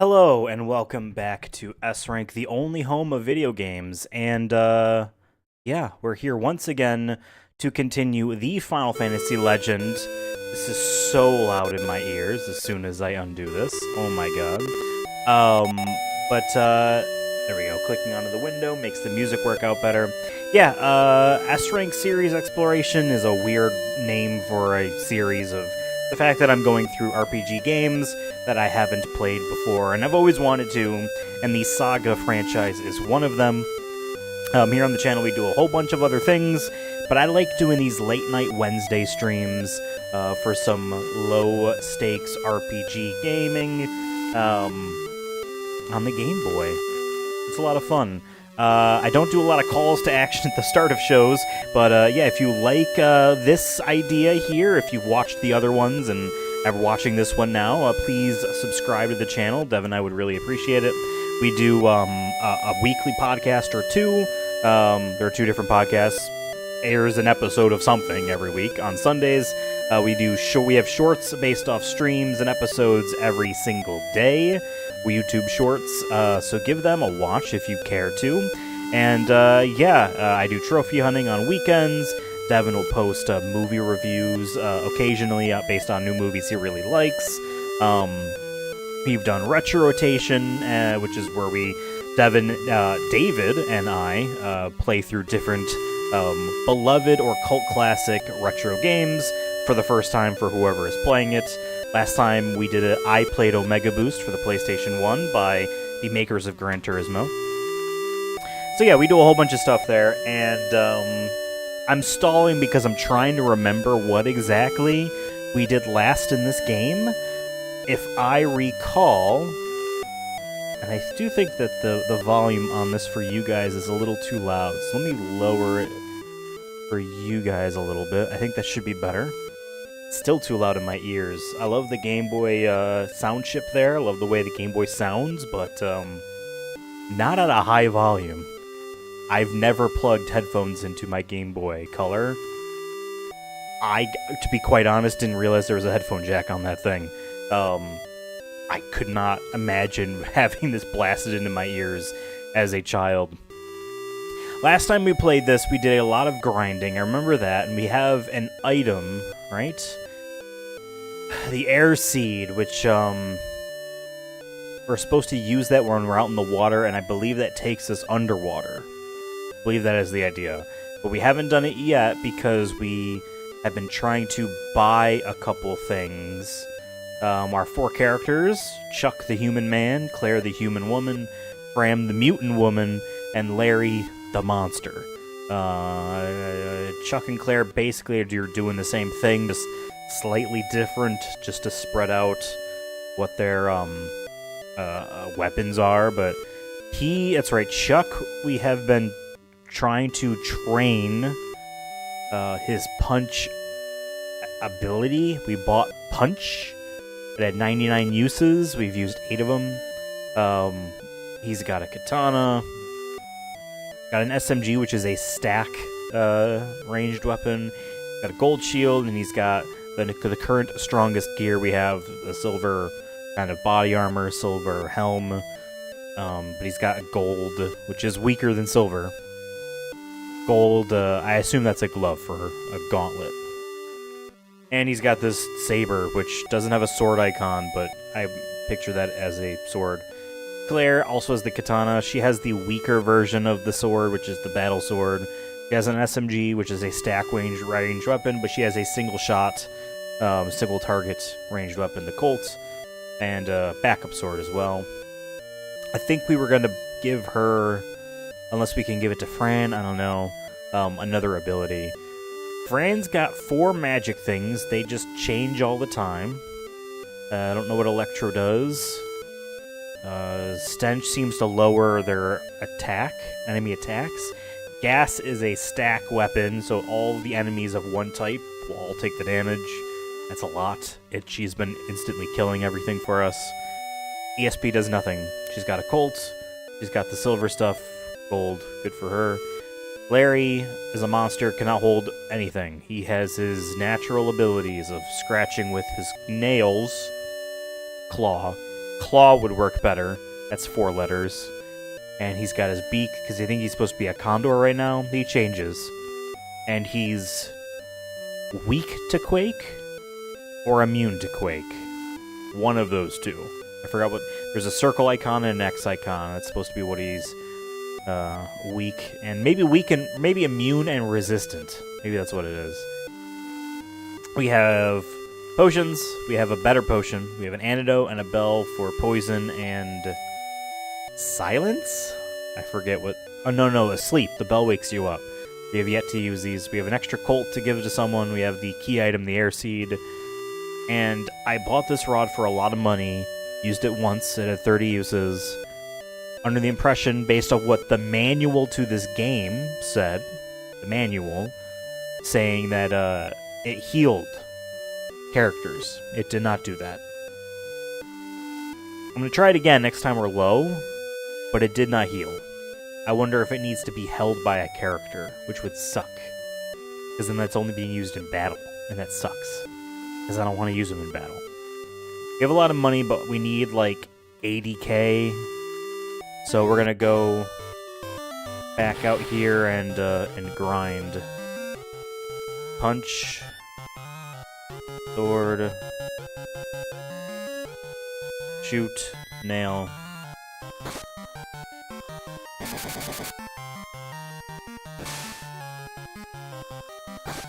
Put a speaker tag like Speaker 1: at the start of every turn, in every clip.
Speaker 1: Hello and welcome back to S-Rank, the only home of video games. And yeah, we're here once again to continue the Final Fantasy Legend. This is so loud in my ears as soon as I undo this. Oh my god. There we go. Clicking onto the window makes the music work out better. Yeah, S-Rank Series Exploration is a weird name for a series of the fact that I'm going through RPG games that I haven't played before, and I've always wanted to, and the SaGa franchise is one of them. Here on the channel we do a whole bunch of other things, but I like doing these late-night Wednesday streams for some low-stakes RPG gaming on the Game Boy. It's a lot of fun. I don't do a lot of calls to action at the start of shows, but yeah, if you like this idea here, if you've watched the other ones and are watching this one now, please subscribe to the channel. Dev and I would really appreciate it. We do a weekly podcast or two. There are two different podcasts. Airs an episode of something every week. On Sundays, we have shorts based off streams and episodes every single day. We YouTube shorts, so give them a watch if you care to. And I do trophy hunting on weekends. Devin will post movie reviews occasionally based on new movies he really likes. We've done retro rotation, which is where David and I play through different beloved or cult classic retro games for the first time for whoever is playing it. Last time we did I played Omega Boost for the PlayStation 1 by the makers of Gran Turismo. So yeah, we do a whole bunch of stuff there, and I'm stalling because I'm trying to remember what exactly we did last in this game. If I recall, and I do think that the volume on this for you guys is a little too loud, so let me lower it for you guys a little bit. I think that should be better. It's still too loud in my ears. I love the Game Boy sound chip there. I love the way the Game Boy sounds, but not at a high volume. I've never plugged headphones into my Game Boy Color. To be quite honest, didn't realize there was a headphone jack on that thing. I could not imagine having this blasted into my ears as a child. Last time we played this, we did a lot of grinding. I remember that, and we have an item, right? The air seed, which we're supposed to use that when we're out in the water, and I believe that takes us underwater. I believe that is the idea. But we haven't done it yet because we have been trying to buy a couple things. Our four characters, Chuck the Human Man, Claire the Human Woman, Bram the Mutant Woman, and Larry the Monster. Chuck and Claire basically are doing the same thing, just slightly different, just to spread out what their weapons are. But that's right, Chuck, we have been trying to train his punch ability. We bought Punch. It had 99 uses. We've used 8 of them. He's got a katana. Got an SMG, which is a stack ranged weapon. Got a gold shield, and he's got the current strongest gear. We have the silver kind of body armor, silver helm. But he's got gold, which is weaker than silver. Gold, I assume that's a glove for a gauntlet. And he's got this saber, which doesn't have a sword icon, but I picture that as a sword. Claire also has the katana. She has the weaker version of the sword, which is the battle sword. She has an SMG, which is a stack range weapon, but she has a single shot, single target ranged weapon, the Colt, and a backup sword as well. I think we were going to give her, unless we can give it to Fran, I don't know, another ability. Fran's got 4 magic things. They just change all the time. I don't know what Electro does. Stench seems to lower their enemy attacks. Gas is a stack weapon, so all the enemies of one type will all take the damage. That's a lot. She's been instantly killing everything for us. ESP does nothing. She's got a Colt. She's got the silver stuff. Gold. Good for her. Larry is a monster, cannot hold anything. He has his natural abilities of scratching with his nails, claw, claw would work better. That's 4 letters. And he's got his beak, because I think he's supposed to be a condor right now. He changes. And he's weak to quake or immune to quake. One of those two. I forgot what... There's a circle icon and an X icon. That's supposed to be what he's weak. And maybe weak and... Maybe immune and resistant. Maybe that's what it is. We have potions. We have a better potion. We have an antidote and a bell for poison and... silence? I forget what... Oh, no, asleep. The bell wakes you up. We have yet to use these. We have an extra colt to give to someone. We have the key item, the air seed. And I bought this rod for a lot of money. Used it once. It had 30 uses. Under the impression, based on what the manual to this game said, the manual, saying that it healed characters. It did not do that. I'm going to try it again next time we're low, but it did not heal. I wonder if it needs to be held by a character, which would suck. Because then that's only being used in battle, and that sucks. Because I don't want to use them in battle. We have a lot of money, but we need like 80k. So we're going to go back out here and grind. Punch. Sword. Shoot. Nail.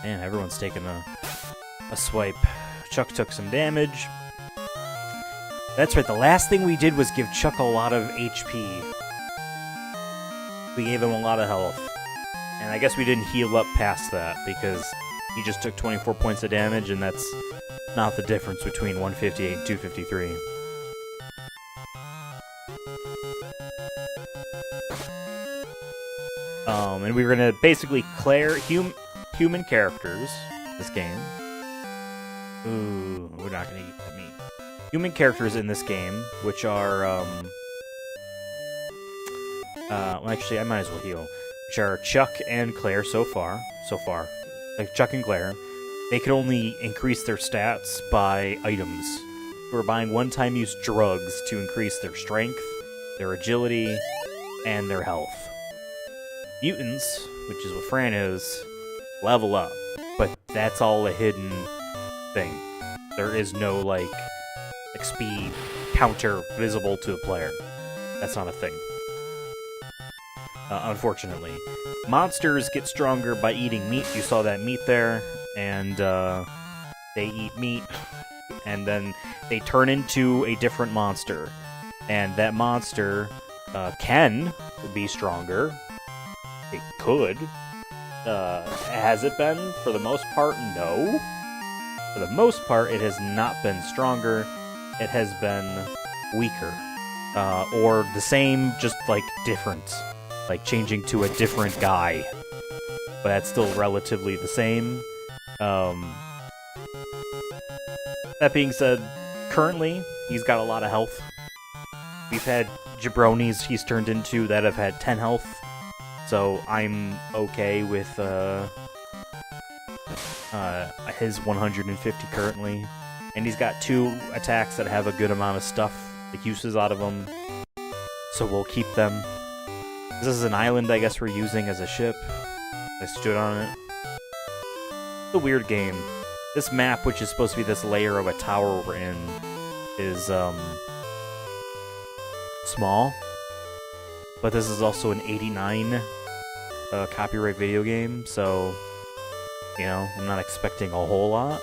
Speaker 1: Man, everyone's taking a swipe. Chuck took some damage. That's right, the last thing we did was give Chuck a lot of HP. We gave him a lot of health. And I guess we didn't heal up past that, because he just took 24 points of damage, and that's not the difference between 158 and 253. And we were gonna basically clear human characters this game. Ooh, we're not gonna eat that meat. Human characters in this game, which are well, actually, I might as well heal. Which are Chuck and Claire so far. Like Chuck and Claire. They can only increase their stats by items. We're buying one-time use drugs to increase their strength, their agility, and their health. Mutants, which is what Fran is, level up. But that's all a hidden thing. There is no, like, XP counter visible to the player. That's not a thing. Unfortunately. Monsters get stronger by eating meat. You saw that meat there. And they eat meat. And then they turn into a different monster. And that monster can be stronger. It could. Has it been? For the most part, no. For the most part, it has not been stronger. It has been weaker. Or the same, just, like, different. Like, changing to a different guy. But that's still relatively the same. That being said, currently, he's got a lot of health. We've had jabronis he's turned into that have had 10 health. So I'm okay with his 150 currently. And he's got 2 attacks that have a good amount of stuff, like uses out of them. So we'll keep them. This is an island I guess we're using as a ship. I stood on it. It's a weird game. This map, which is supposed to be this layer of a tower we're in, is small. But this is also an 89 copyright video game, so, you know, I'm not expecting a whole lot.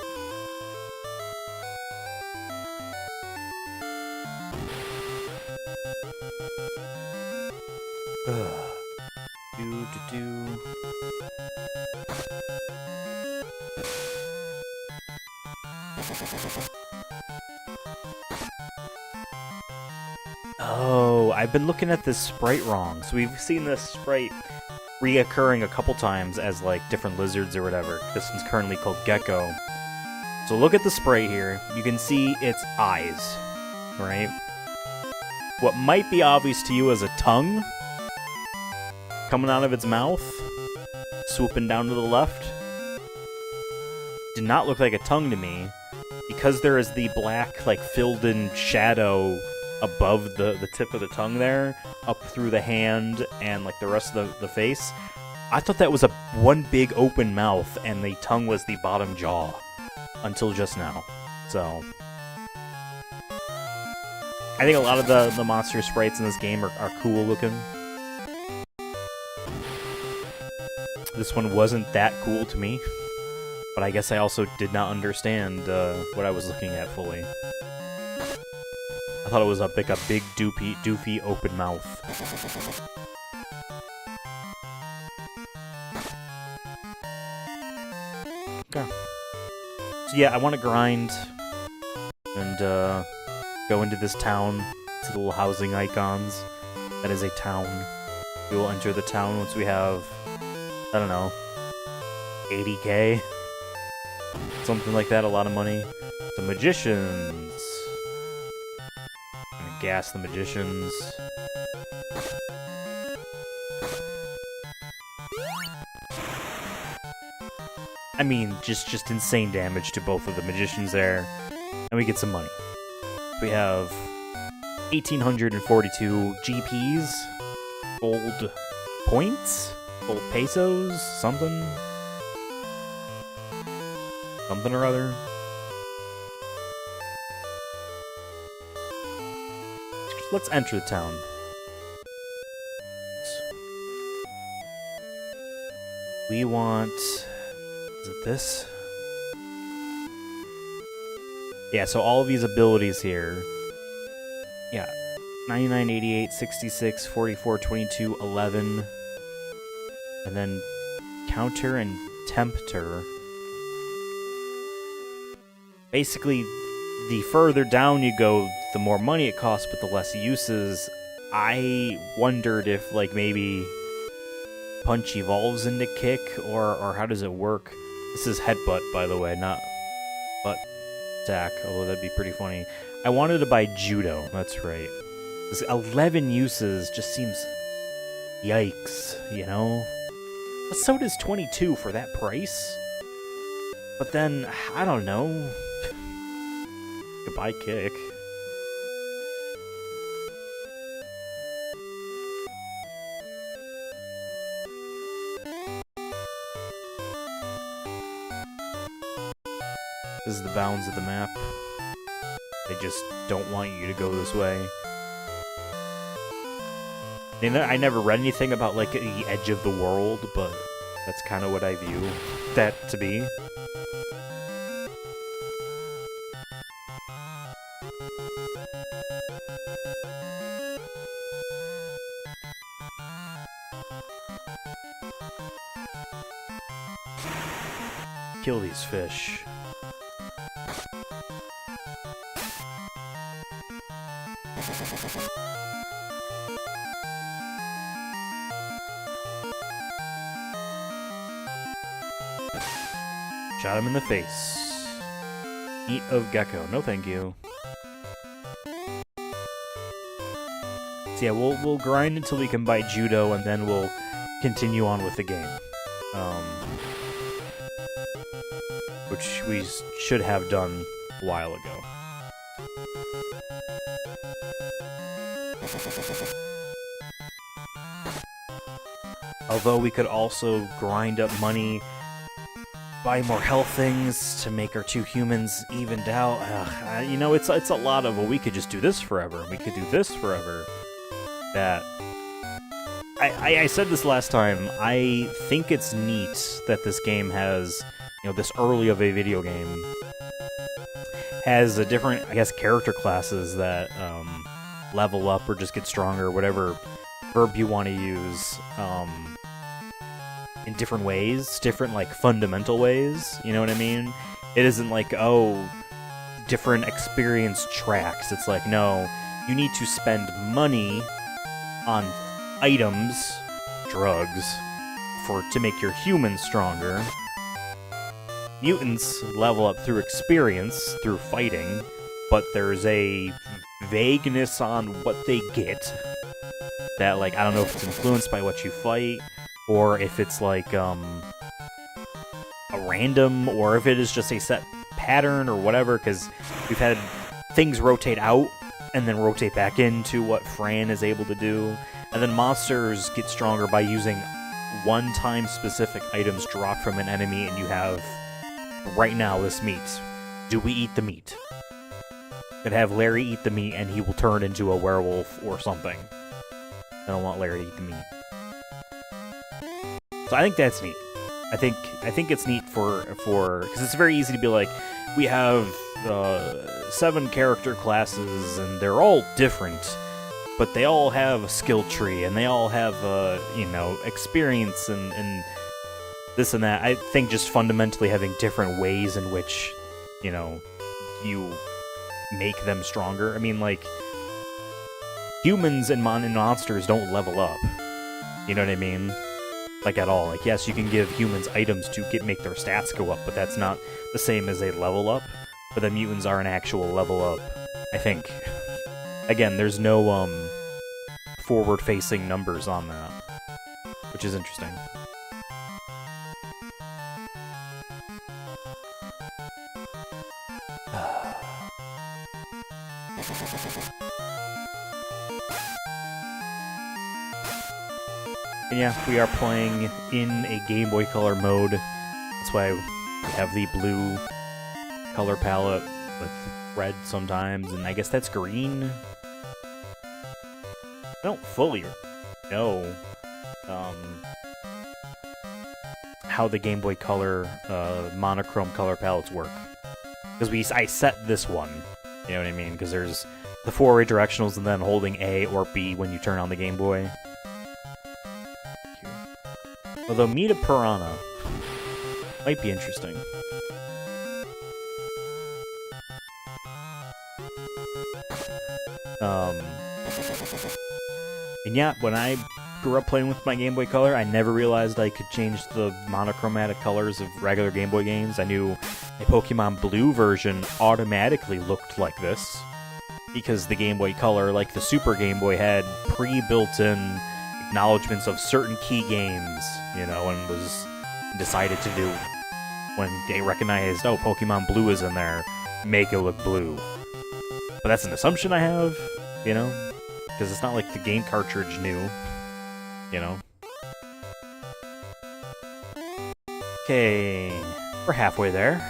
Speaker 1: Oh, I've been looking at this sprite wrong. So we've seen this sprite reoccurring a couple times as, like, different lizards or whatever. This one's currently called Gecko. So look at the sprite here. You can see its eyes, right? What might be obvious to you as a tongue coming out of its mouth, swooping down to the left, did not look like a tongue to me, because there is the black, like, filled-in shadow above the tip of the tongue there, up through the hand and like the rest of the face. I thought that was one big open mouth, and the tongue was the bottom jaw until just now. So I think a lot of the monster sprites in this game are cool looking. This one wasn't that cool to me, but I guess I also did not understand what I was looking at fully. I thought it was like a big doofy open mouth. Okay. So yeah, I want to grind and go into this town. See the little housing icons. That is a town. We will enter the town once we have, I don't know, 80k? Something like that, a lot of money. The magicians. I'm gonna gas the magicians. I mean, just insane damage to both of the magicians there. And we get some money. We have 1,842 GPs. Gold points? Gold pesos? Something? Something or other. Let's enter the town. We want... Is it this? Yeah, so all of these abilities here. Yeah. 99, 88, 66, 44, 22, 11. And then counter and tempter. Basically, the further down you go, the more money it costs, but the less uses. I wondered if, like, maybe punch evolves into kick, or how does it work? This is headbutt, by the way, not butt attack, although that'd be pretty funny. I wanted to buy judo, that's right. This 11 uses just seems... Yikes, you know? But so does 22 for that price. But then, I don't know. Goodbye kick. This is the bounds of the map. They just don't want you to go this way. I never read anything about, like, the edge of the world, but that's kind of what I view that to be. Kill these fish. Shot him in the face. Eat of gecko. No thank you. So yeah, we'll grind until we can buy judo, and then we'll continue on with the game. Which we should have done a while ago. Although we could also grind up money, buy more health things to make our two humans evened out. You know, it's a lot of, well, we could just do this forever. We could do this forever. That... I said this last time. I think it's neat that this game has, you know, this early of a video game, has a different, I guess, character classes that level up or just get stronger, whatever verb you want to use, in different ways, different, like, fundamental ways, you know what I mean? It isn't like, oh, different experience tracks. It's like, no, you need to spend money on items, drugs, to make your humans stronger. Mutants level up through experience, through fighting, but there's a vagueness on what they get that, like, I don't know if it's influenced by what you fight, or if it's, like, a random, or if it is just a set pattern or whatever, because we've had things rotate out and then rotate back into what Fran is able to do. And then monsters get stronger by using one-time specific items dropped from an enemy, and you have, right now, this meat. Do we eat the meat? Could have Larry eat the meat, and he will turn into a werewolf or something. I don't want Larry to eat the meat. So I think that's neat. I think it's neat for because it's very easy to be like, we have 7 character classes and they're all different, but they all have a skill tree and they all have experience and this and that. I think just fundamentally having different ways in which you make them stronger. I mean, like, humans and monsters don't level up. You know what I mean? Like, at all. Like, yes, you can give humans items to make their stats go up, but that's not the same as a level up. But the mutants are an actual level up, I think. Again, there's no forward-facing numbers on that, which is interesting. And yeah, we are playing in a Game Boy Color mode. That's why we have the blue color palette with red sometimes, and I guess that's green. I don't fully know how the Game Boy Color monochrome color palettes work. Because I set this one, you know what I mean? Because there's the 4-way directionals and then holding A or B when you turn on the Game Boy. Although Meet a Piranha might be interesting. And yeah, when I grew up playing with my Game Boy Color, I never realized I could change the monochromatic colors of regular Game Boy games. I knew a Pokemon Blue version automatically looked like this, because the Game Boy Color, like the Super Game Boy, had pre-built-in acknowledgments of certain key games, and was decided to do when they recognized, oh, Pokemon Blue is in there, make it look blue. But that's an assumption I have, because it's not like the game cartridge knew, Okay, we're halfway there,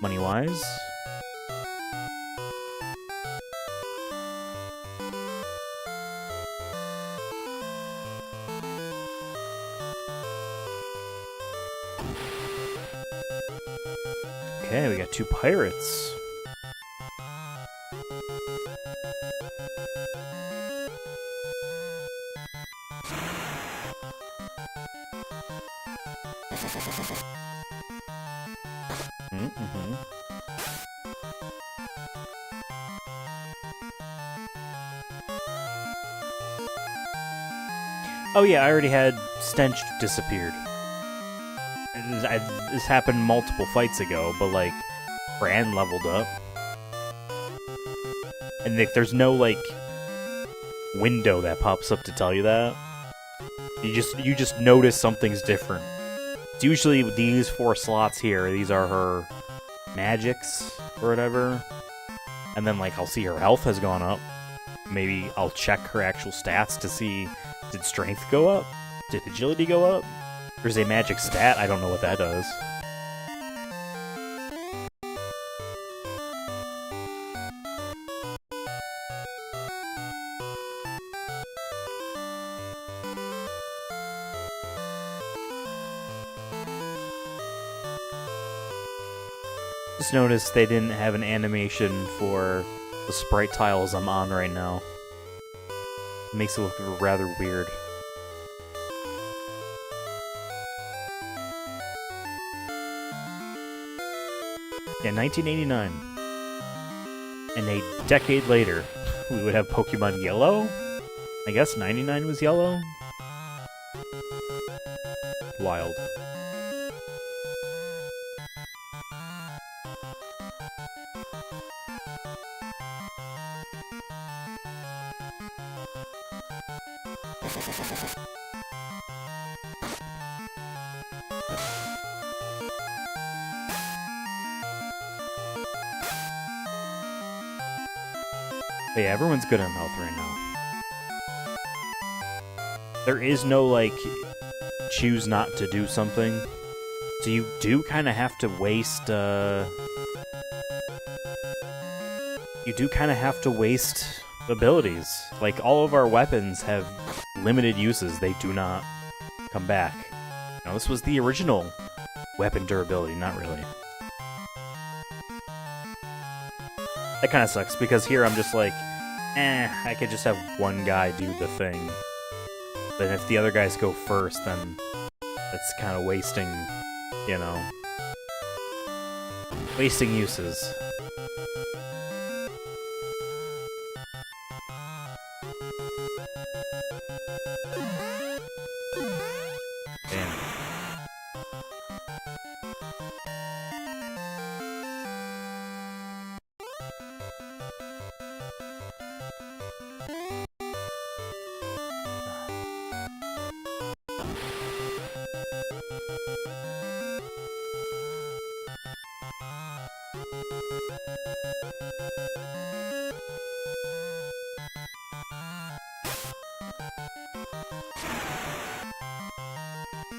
Speaker 1: money-wise. Okay, we got 2 pirates. Mm-hmm. Oh yeah, I already had Stench disappeared. This happened multiple fights ago, but like, Fran leveled up. And there's no like window that pops up to tell you that. You just notice something's different. It's usually these 4 slots here. These are her magics or whatever. And then like I'll see her health has gone up. Maybe I'll check her actual stats to see, did strength go up? Did agility go up? There's a magic stat, I don't know what that does. Just noticed they didn't have an animation for the sprite tiles I'm on right now. It makes it look rather weird. Yeah, 1989. And a decade later, we would have Pokemon Yellow? I guess 99 was Yellow? Wild. But yeah, everyone's good on health right now. There is no, like, choose not to do something. So you do kind of have to waste, you do kind of have to waste abilities. Like, all of our weapons have limited uses. They do not come back. Now, this was the original weapon durability, not really. That kind of sucks, because here I'm just like, I could just have one guy do the thing. But if the other guys go first, then that's kind of wasting, you know, wasting uses. Damn.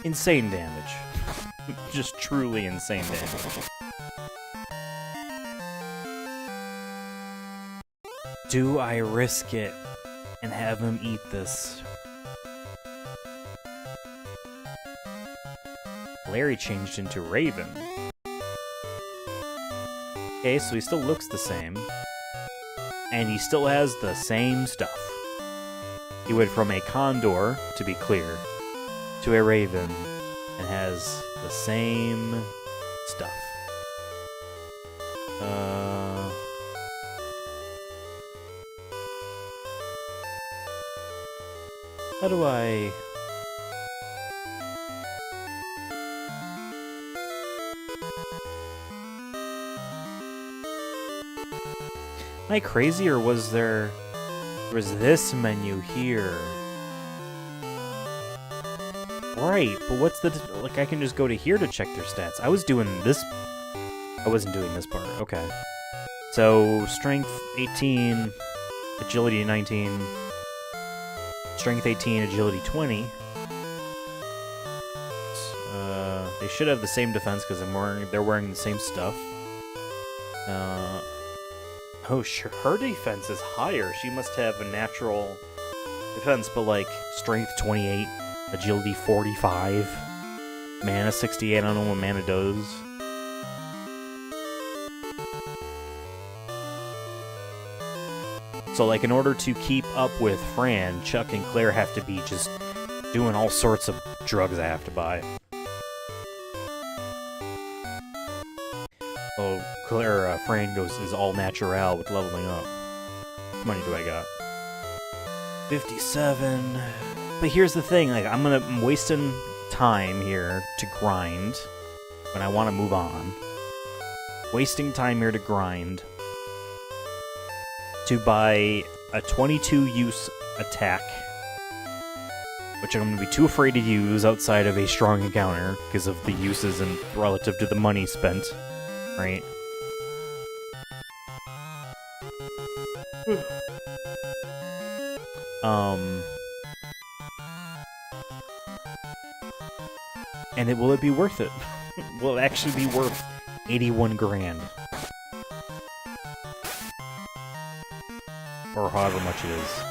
Speaker 1: Insane damage. Just truly insane damage. Do I risk it and have him eat this? Larry changed into Raven. Okay, so he still looks the same. And he still has the same stuff. He went from a condor, to be clear, to a raven, and has the same stuff. How do I... Am I crazy, or was there... was this menu here? Right, but what's the... like, I can just go to here to check their stats. I was doing this... I wasn't doing this part. Okay. So, strength 18, agility 19, strength 18, agility 20. They should have the same defense because they're wearing the same stuff. Oh, sure, her defense is higher. She must have a natural defense, but like strength 28, agility 45, mana 68. I don't know what mana does. So, like, in order to keep up with Fran, Chuck and Claire have to be just doing all sorts of drugs I have to buy. Oh, Claire, Fran is all natural with leveling up. How much money do I got? 57. But here's the thing, like, I'm wasting time here to grind when I want to move on. Wasting time here to grind to buy a 22-use attack, which I'm going to be too afraid to use outside of a strong encounter because of the uses and relative to the money spent, right? And will it be worth it? Will it actually be worth 81 grand? Or however much it is.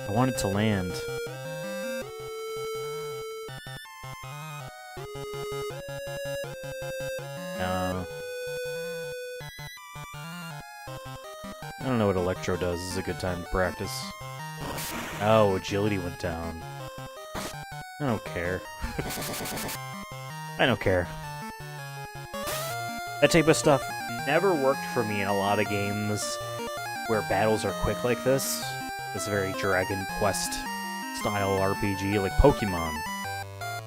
Speaker 1: I want it to land. I don't know what Electro does. This is a good time to practice. Oh, agility went down. I don't care. I don't care. That type of stuff never worked for me in a lot of games where battles are quick like this. This very Dragon Quest style RPG, like Pokemon.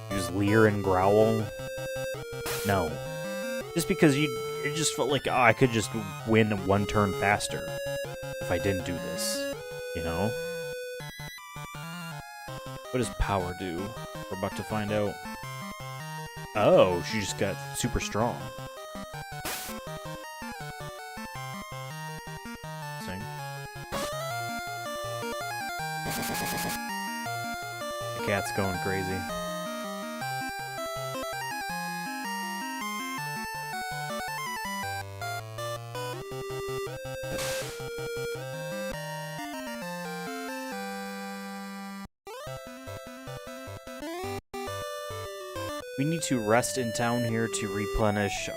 Speaker 1: Use Leer and Growl. No. Just because you just felt like, oh, I could just win one turn faster if I didn't do this, you know? What does power do? We're about to find out. Oh, she just got super strong. Sing. The cat's going crazy. We need to rest in town here to replenish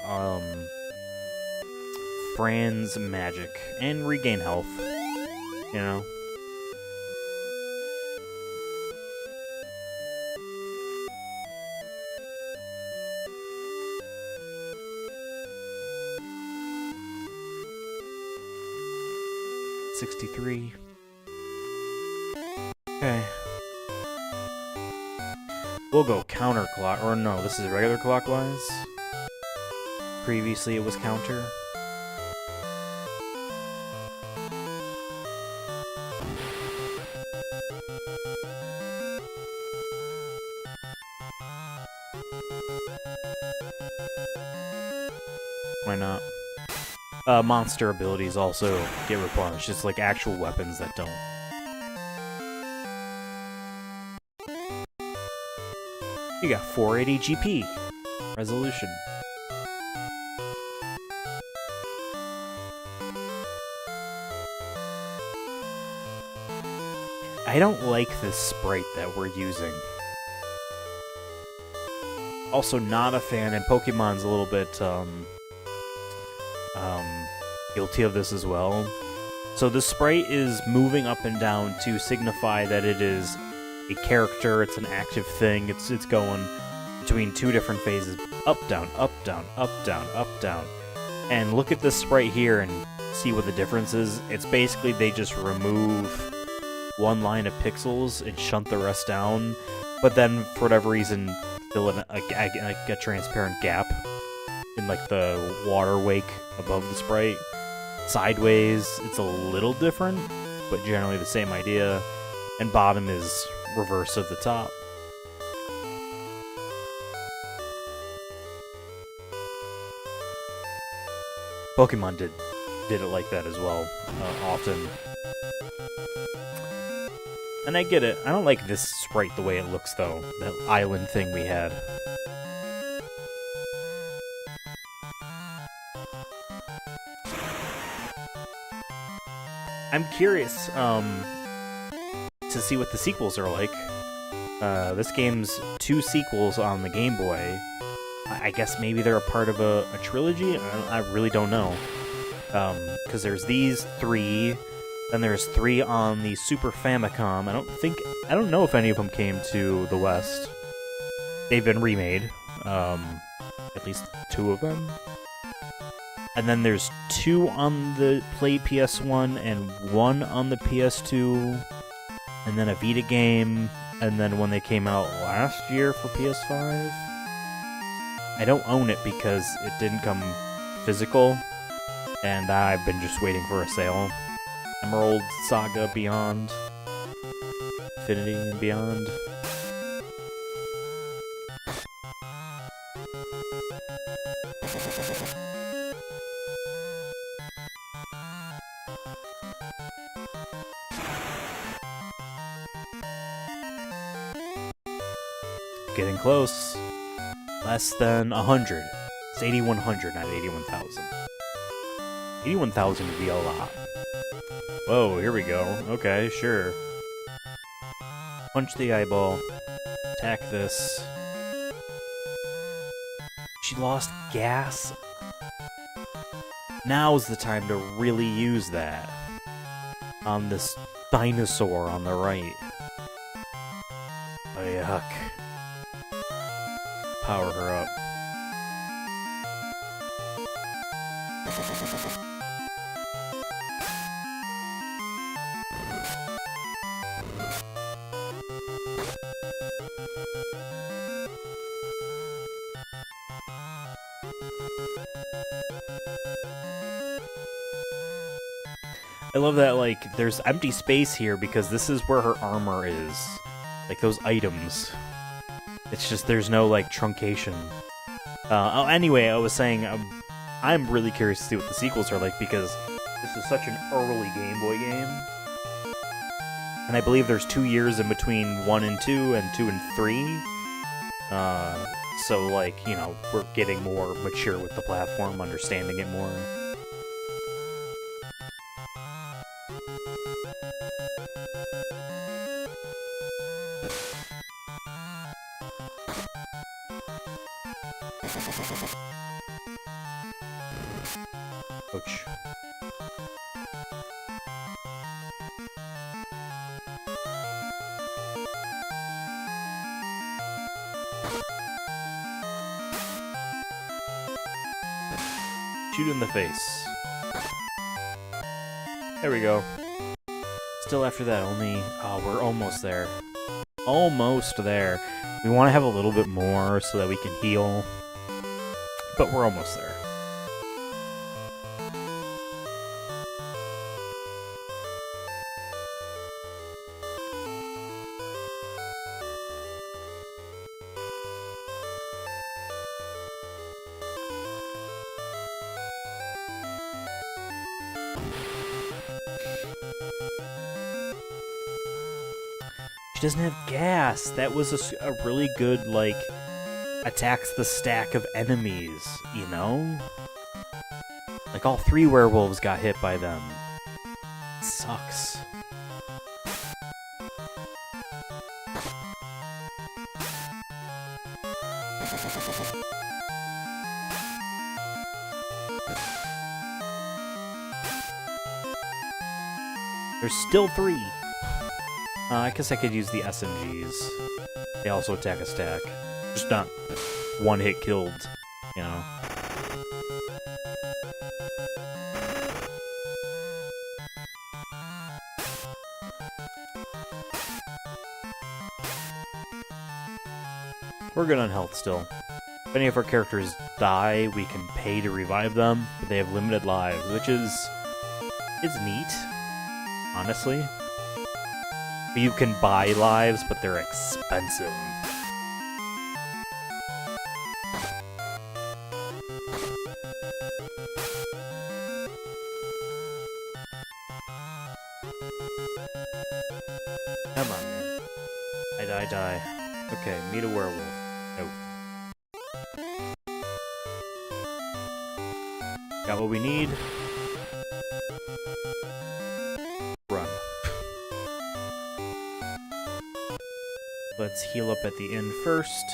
Speaker 1: Fran's magic and regain health, you know? $63. Okay. We'll go counterclock, or no, this is regular clockwise. Previously it was counter. Why not? Monster abilities also get replenished. It's like actual weapons that don't. You got 480 GP. Resolution. I don't like this sprite that we're using. Also not a fan, and Pokemon's a little bit, guilty of this as well. So the sprite is moving up and down to signify that it is a character, it's an active thing, it's going between two different phases. Up, down, up, down, up, down, up, down. And look at this sprite here and see what the difference is. It's basically they just remove one line of pixels and shunt the rest down, but then for whatever reason fill in a transparent gap in like the water wake above the sprite. Sideways, it's a little different, but generally the same idea. And bottom is reverse of the top. Pokemon did it like that as well, often. And I get it. I don't like this sprite the way it looks, though. That island thing we had. I'm curious to see what the sequels are like. This game's 2 sequels on the Game Boy. I guess maybe they're a part of a trilogy? I really don't know. Because there's these 3, then there's 3 on the Super Famicom. I don't know if any of them came to the West. They've been remade. At least 2 of them. And then there's 2 on the Play PS1 and 1 on the PS2. And then a Vita game. And then when they came out last year for PS5. I don't own it because it didn't come physical. And I've been just waiting for a sale. Emerald, SaGa, Beyond. Infinity and Beyond. Getting close. Less than 100. It's 8,100, not 81,000. 81,000 would be a lot. Whoa, here we go. Okay, sure. Punch the eyeball. Attack this. She lost gas? Now's the time to really use that. On this dinosaur on the right. Oh, yuck. Power her up. I love that, like, there's empty space here because this is where her armor is. Like, those items. It's just there's no, like, truncation. Anyway, I was saying, I'm really curious to see what the sequels are like, because this is such an early Game Boy game. And I believe there's 2 years in between 1 and 2, and 2 and 3. So, like, you know, we're getting more mature with the platform, understanding it more. Ouch. Shoot in the face. There we go. Still after that, only... Oh, we're almost there. Almost there. We want to have a little bit more so that we can heal. But we're almost there. She doesn't have gas. That was a really good, like, attacks the stack of enemies, you know? Like, all 3 werewolves got hit by them. It sucks. There's still 3. I guess I could use the SMGs. They also attack a stack. Just not one hit killed, you know? We're good on health still. If any of our characters die, we can pay to revive them, but they have limited lives, which is neat, honestly. You can buy lives, but they're expensive. Come on, man. Die. Okay, meet a werewolf. No. Got what we need. Run. Let's heal up at the inn first.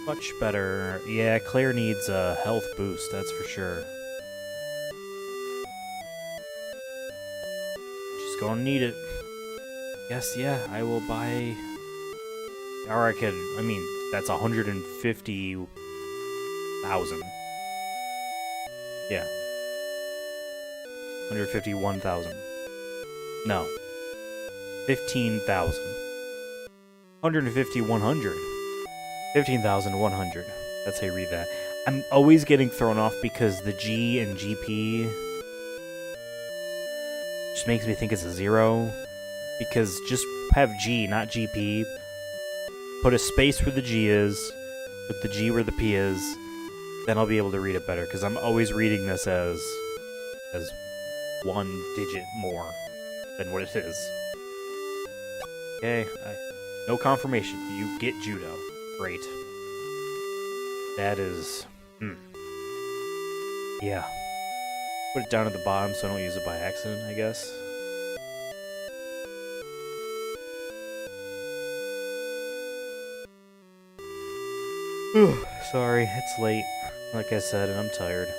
Speaker 1: Much better. Yeah, Claire needs a health boost, that's for sure. She's gonna need it. Yes, yeah, I will buy... Or I could... I mean, that's 150,000. Yeah. 151,000. No. 15,000. 150,100. 15,100. That's how you read that. I'm always getting thrown off because the G and GP just makes me think it's a 0. Because just have G, not GP. Put a space where the G is. Put the G where the P is. Then I'll be able to read it better. Because I'm always reading this as 1 digit more than what it is. Okay, no confirmation. You get judo. Great. That is... Yeah. Put it down at the bottom so I don't use it by accident, I guess. Sorry, it's late. Like I said, and I'm tired.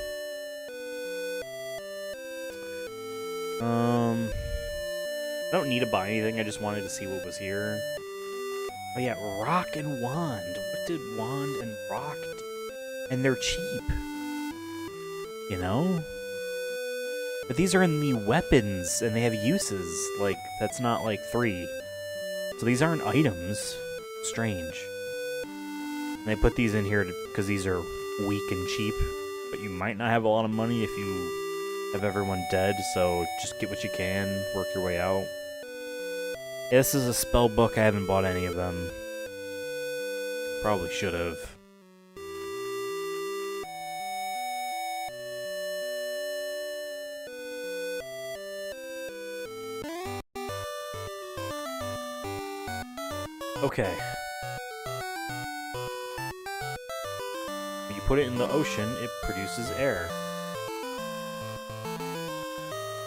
Speaker 1: I don't need to buy anything, I just wanted to see what was here. Oh yeah, Rock and Wand. What did Wand and Rock do? And they're cheap. You know? But these are in the weapons, and they have uses. Like, that's not like 3. So these aren't items. Strange. And they put these in here because these are weak and cheap. But you might not have a lot of money if you have everyone dead, so just get what you can, work your way out. This is a spell book. I haven't bought any of them. Probably should have. Okay. When you put it in the ocean, it produces air.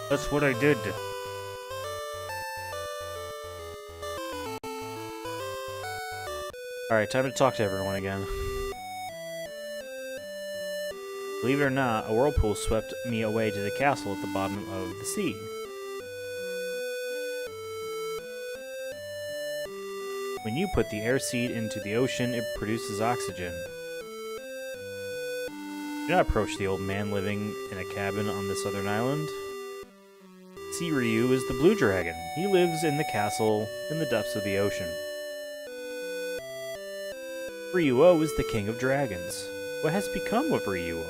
Speaker 1: That's what I did. Alright, time to talk to everyone again. Believe it or not, a whirlpool swept me away to the castle at the bottom of the sea. When you put the air seed into the ocean, it produces oxygen. Do not approach the old man living in a cabin on this southern island. Sea Ryu is the blue dragon. He lives in the castle in the depths of the ocean. Ryuo is the king of dragons. What has become of Ryuo?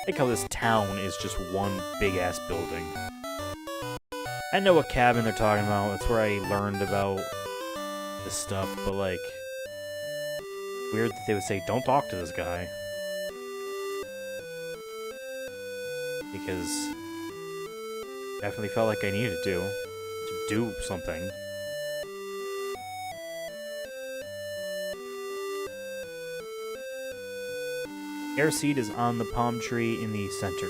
Speaker 1: I like how this town is just one big-ass building. I know what cabin they're talking about. That's where I learned about this stuff, but like, weird that they would say, don't talk to this guy. Because definitely felt like I needed to do something. Air seed is on the palm tree in the center.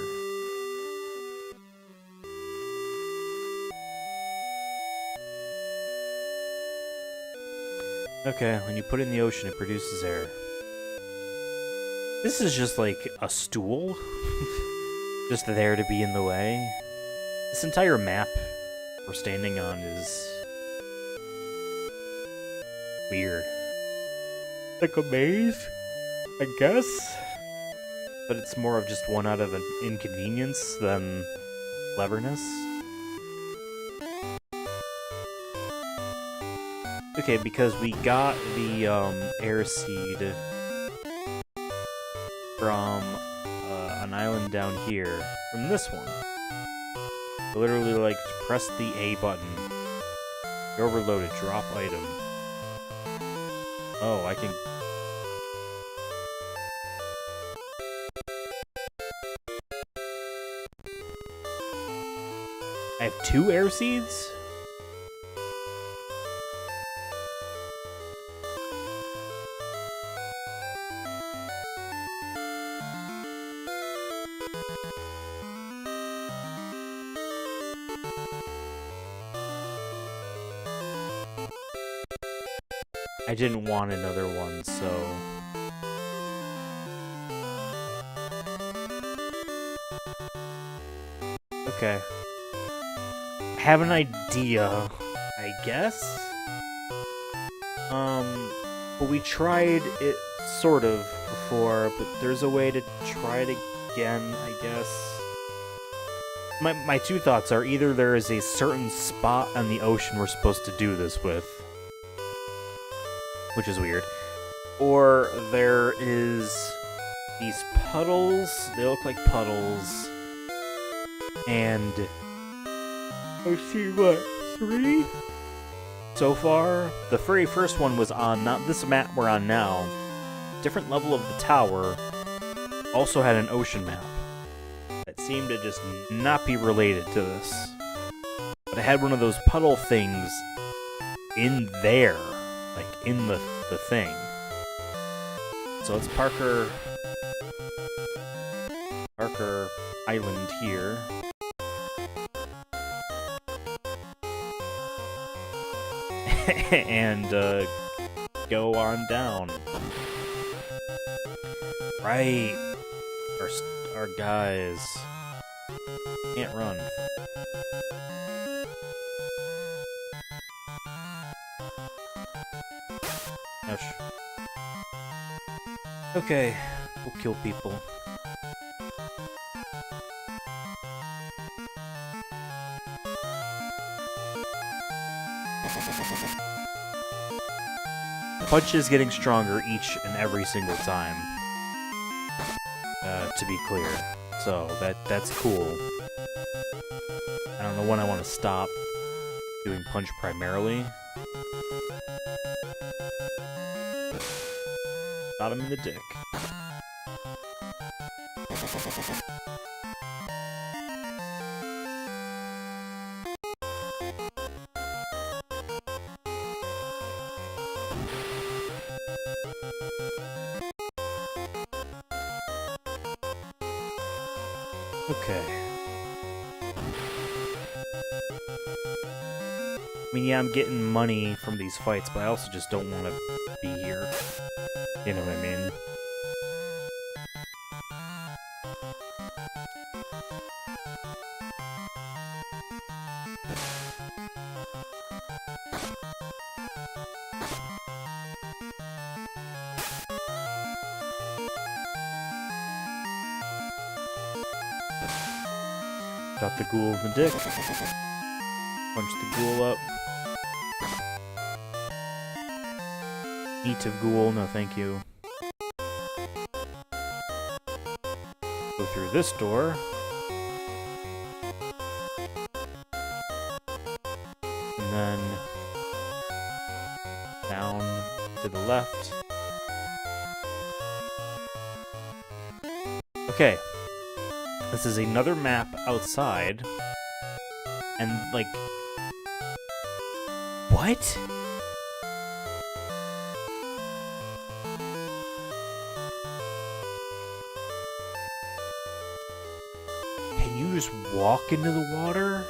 Speaker 1: Okay, when you put it in the ocean, it produces air. This is just like a stool. Just there to be in the way. This entire map we're standing on is weird. Like a maze, I guess? But it's more of just one out of an inconvenience than cleverness. Okay, because we got the air seed from an island down here, from this one. I literally, like, press the A button. You're overloaded, drop item. Oh, I can... I have 2 air seeds? I didn't want another one, so... Okay. I have an idea, I guess? But we tried it sort of before, but there's a way to try it again, I guess. My 2 thoughts are either there is a certain spot on the ocean we're supposed to do this with, which is weird, or there is these puddles, they look like puddles, and I've seen, what, 3? So far? The very first one was on, not this map we're on now, different level of the tower, also had an ocean map that seemed to just not be related to this. But it had one of those puddle things in there, like in the thing. So it's Parker Island here. And go on down. Right. Our guys can't run. Ouch. Okay, we'll kill people. The punch is getting stronger each and every single time. To be clear. So, that's cool. I don't know when I want to stop doing punch primarily. Shot him in the dick. Okay. I mean, yeah, I'm getting money from these fights, but I also just don't want to be here. You know what I mean? Got the ghoul in the dick. Punch the ghoul up. Meat of ghoul, no thank you. Go through this door. And then down to the left. Okay. This is another map outside. And, like... What? Can you just walk into the water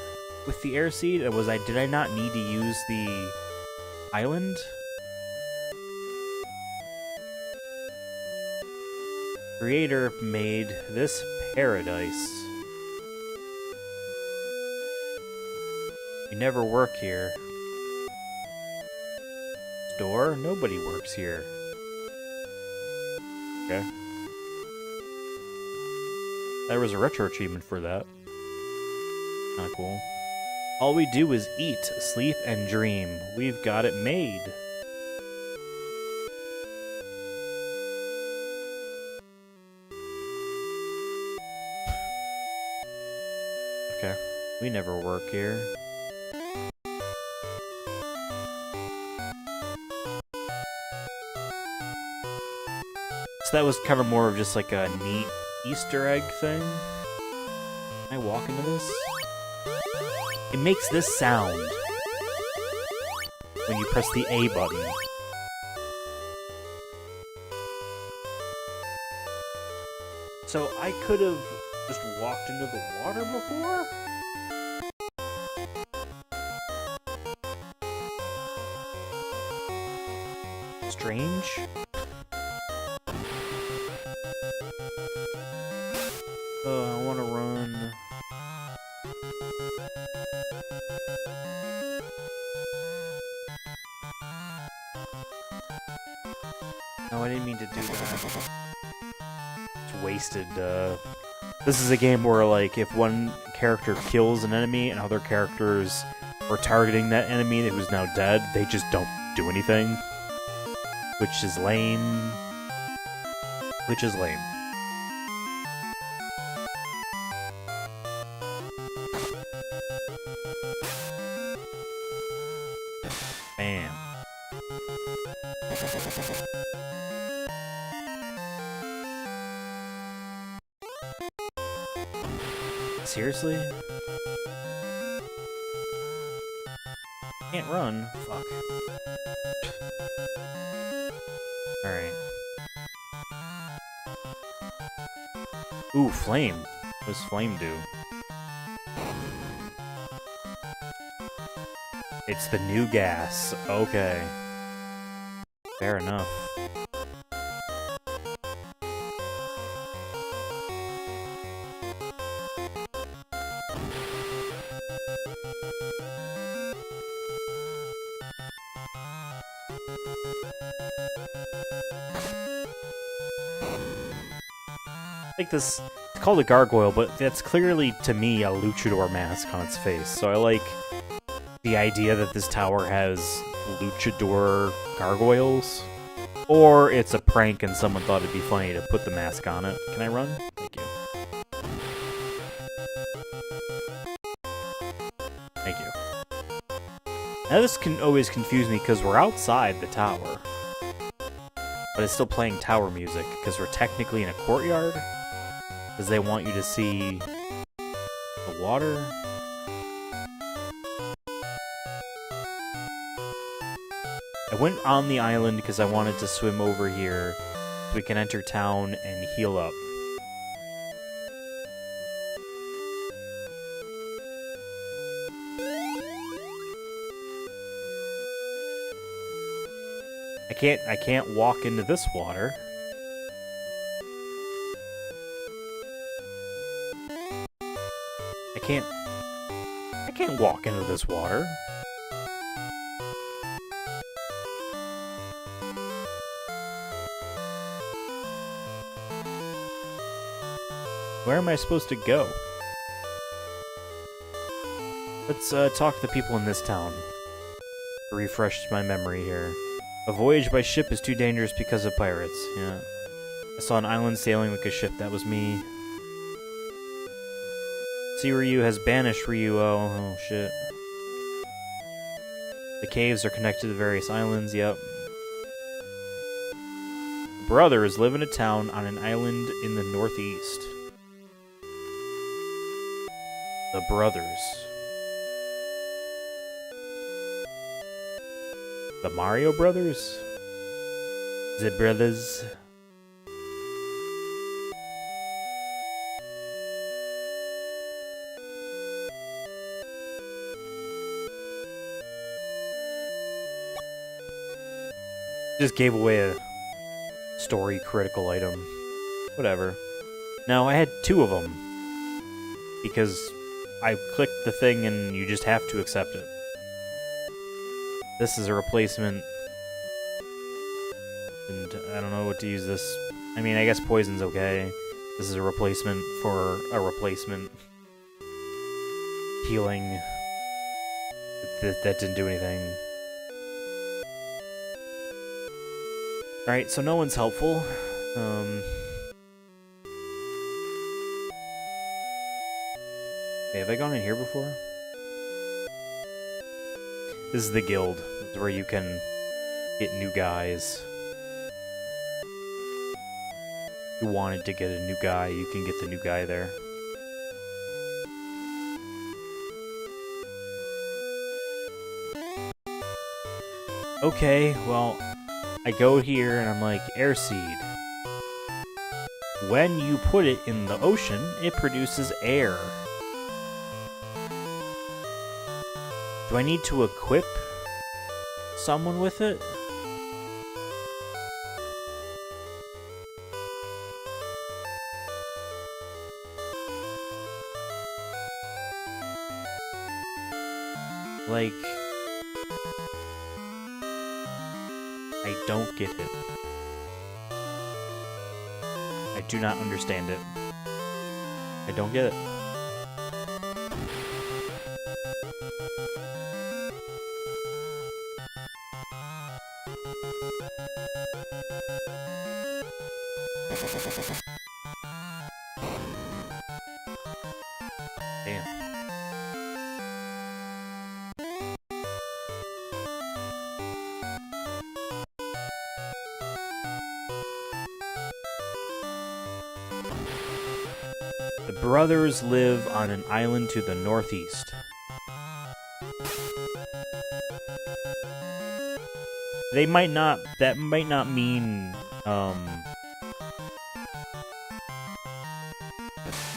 Speaker 1: with the air seed? Or did I not need to use the island? Creator made this paradise. You never work here. Store? Nobody works here. Okay. There was a retro achievement for that. Kinda cool. All we do is eat, sleep, and dream. We've got it made. Okay. We never work here. So that was kind of more of just like a neat Easter egg thing. Can I walk into this? It makes this sound when you press the A button. So I could have just walked into the water before? Strange. Oh, I want to run. No, I didn't mean to do that. It's wasted. This is a game where, like, if one character kills an enemy and other characters are targeting that enemy who's now dead, they just don't do anything. Which is lame. Which is lame. Bam. Seriously? Can't run. Fuck. Alright. Ooh, flame. What does flame do? It's the new gas. Okay. Fair enough. I think this, it's called a gargoyle, but that's clearly, to me, a luchador mask on its face. So I like the idea that this tower has luchador gargoyles. Or it's a prank and someone thought it'd be funny to put the mask on it. Can I run? Thank you. Now this can always confuse me because we're outside the tower. But it's still playing tower music because we're technically in a courtyard. Because they want you to see the water. I went on the island because I wanted to swim over here so we can enter town and heal up. I can't walk into this water. I can't walk into this water. Where am I supposed to go? Let's talk to the people in this town. Refresh my memory here. A voyage by ship is too dangerous because of pirates. Yeah. I saw an island sailing like a ship. That was me. Sea Ryu has banished Ryu. Oh, shit. The caves are connected to various islands. Yep. Brothers live in a town on an island in the northeast. The Brothers. The Mario Brothers? The Brothers? Just gave away a story critical item. Whatever. Now, I had 2 of them. Because I clicked the thing and you just have to accept it. This is a replacement, and I don't know what to use this. I mean, I guess poison's okay. This is a replacement for a replacement. Healing. That didn't do anything. Alright, so no one's helpful. Okay, have I gone in here before? This is the guild. This is where you can get new guys. If you wanted to get a new guy, you can get the new guy there. Okay, well, I go here and I'm like, air seed. When you put it in the ocean, it produces air. Do I need to equip someone with it? Like, I don't get it. I do not understand it. I don't get it. Damn. The brothers live on an island to the northeast. They might not, that might not mean,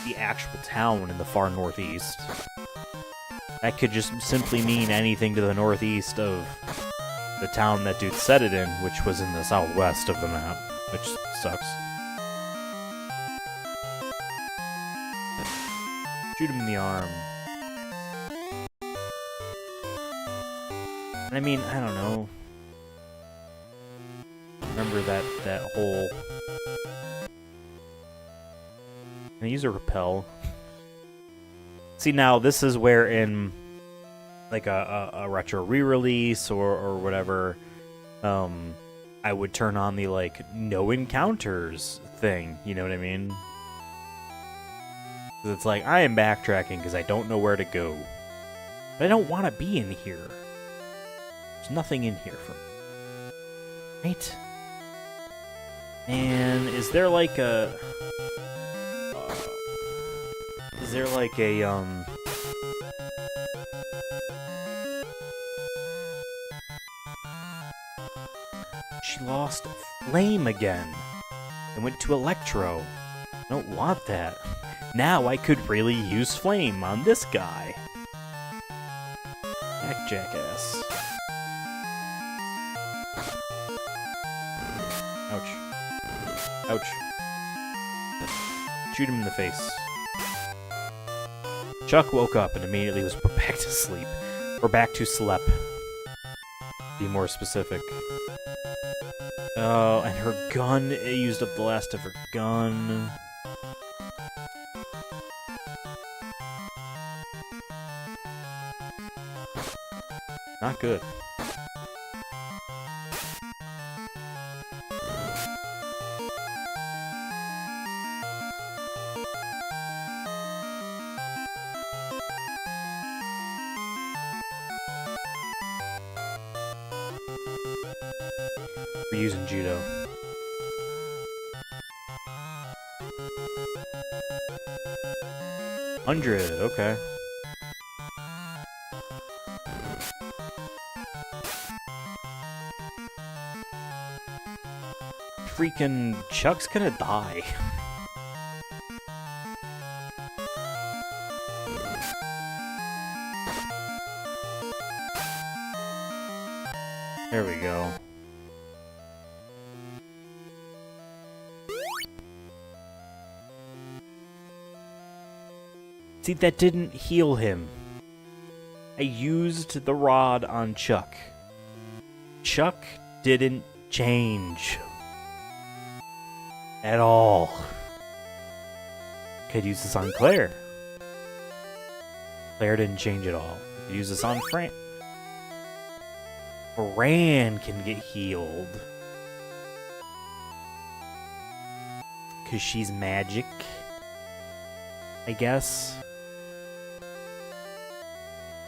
Speaker 1: the actual town in the far northeast. That could just simply mean anything to the northeast of the town that dude set it in, which was in the southwest of the map, which sucks. Shoot him in the arm. I mean, I don't know. Remember that whole... Can I use a repel? See, now this is where in like a retro re-release or whatever, I would turn on the like no encounters thing. You know what I mean? It's like I am backtracking because I don't know where to go, but I don't want to be in here. There's nothing in here for me. Right? And is there like a... is there like a, She lost Flame again and went to Electro. I don't want that. Now I could really use Flame on this guy. Heck, jackass. Ouch. Ouch. Shoot him in the face. Chuck woke up and immediately was put back to sleep. Or back to slep. Be more specific. Oh, and her gun, it used up the last of her gun. Not good. We're using judo. Okay. Freaking Chuck's gonna die. There we go. See, that didn't heal him. I used the rod on Chuck. Chuck didn't change. At all. Could use this on Claire. Claire didn't change at all. Could use this on Fran. Fran can get healed. Because she's magic. I guess.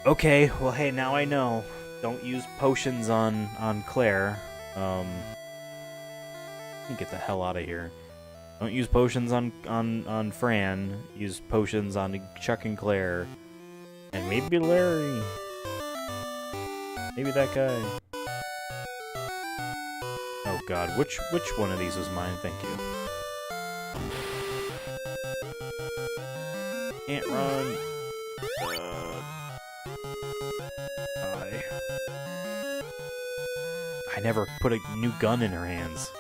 Speaker 1: Okay, well hey, now I know. Don't use potions on Claire. Let me get the hell out of here. Don't use potions on Fran. Use potions on Chuck and Claire. And maybe Larry. Maybe that guy. Oh god, which one of these was mine? Thank you. Can't run. I never put a new gun in her hands.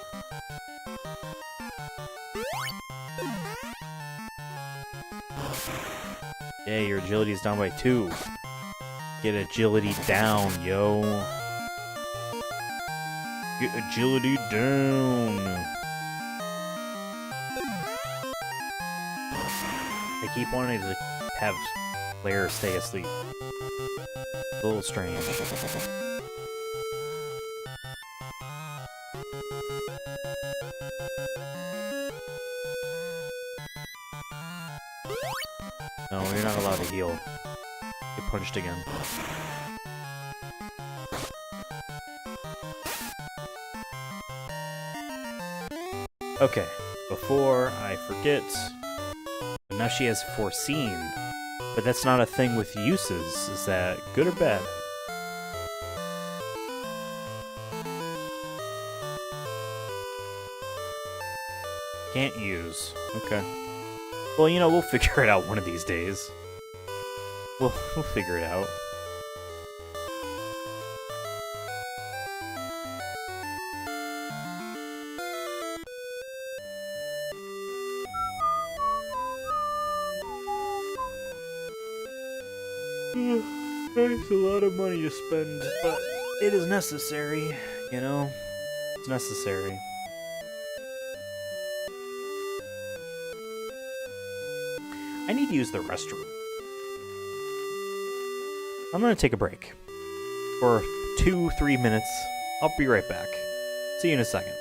Speaker 1: Yeah, your agility is down by 2. Get agility down, yo. Get agility down. I keep wanting to have Claire stay asleep. It's a little strange. No, you're not allowed to heal. Get punched again. Okay, before I forget, now she has foreseen, but that's not a thing with uses. Is that good or bad? Can't use. Okay. Well, you know, we'll figure it out one of these days. We'll figure it out. It's a lot of money to spend, but it is necessary, you know? It's necessary. I need to use the restroom. I'm gonna take a break. For 2-3 minutes. I'll be right back. See you in a second.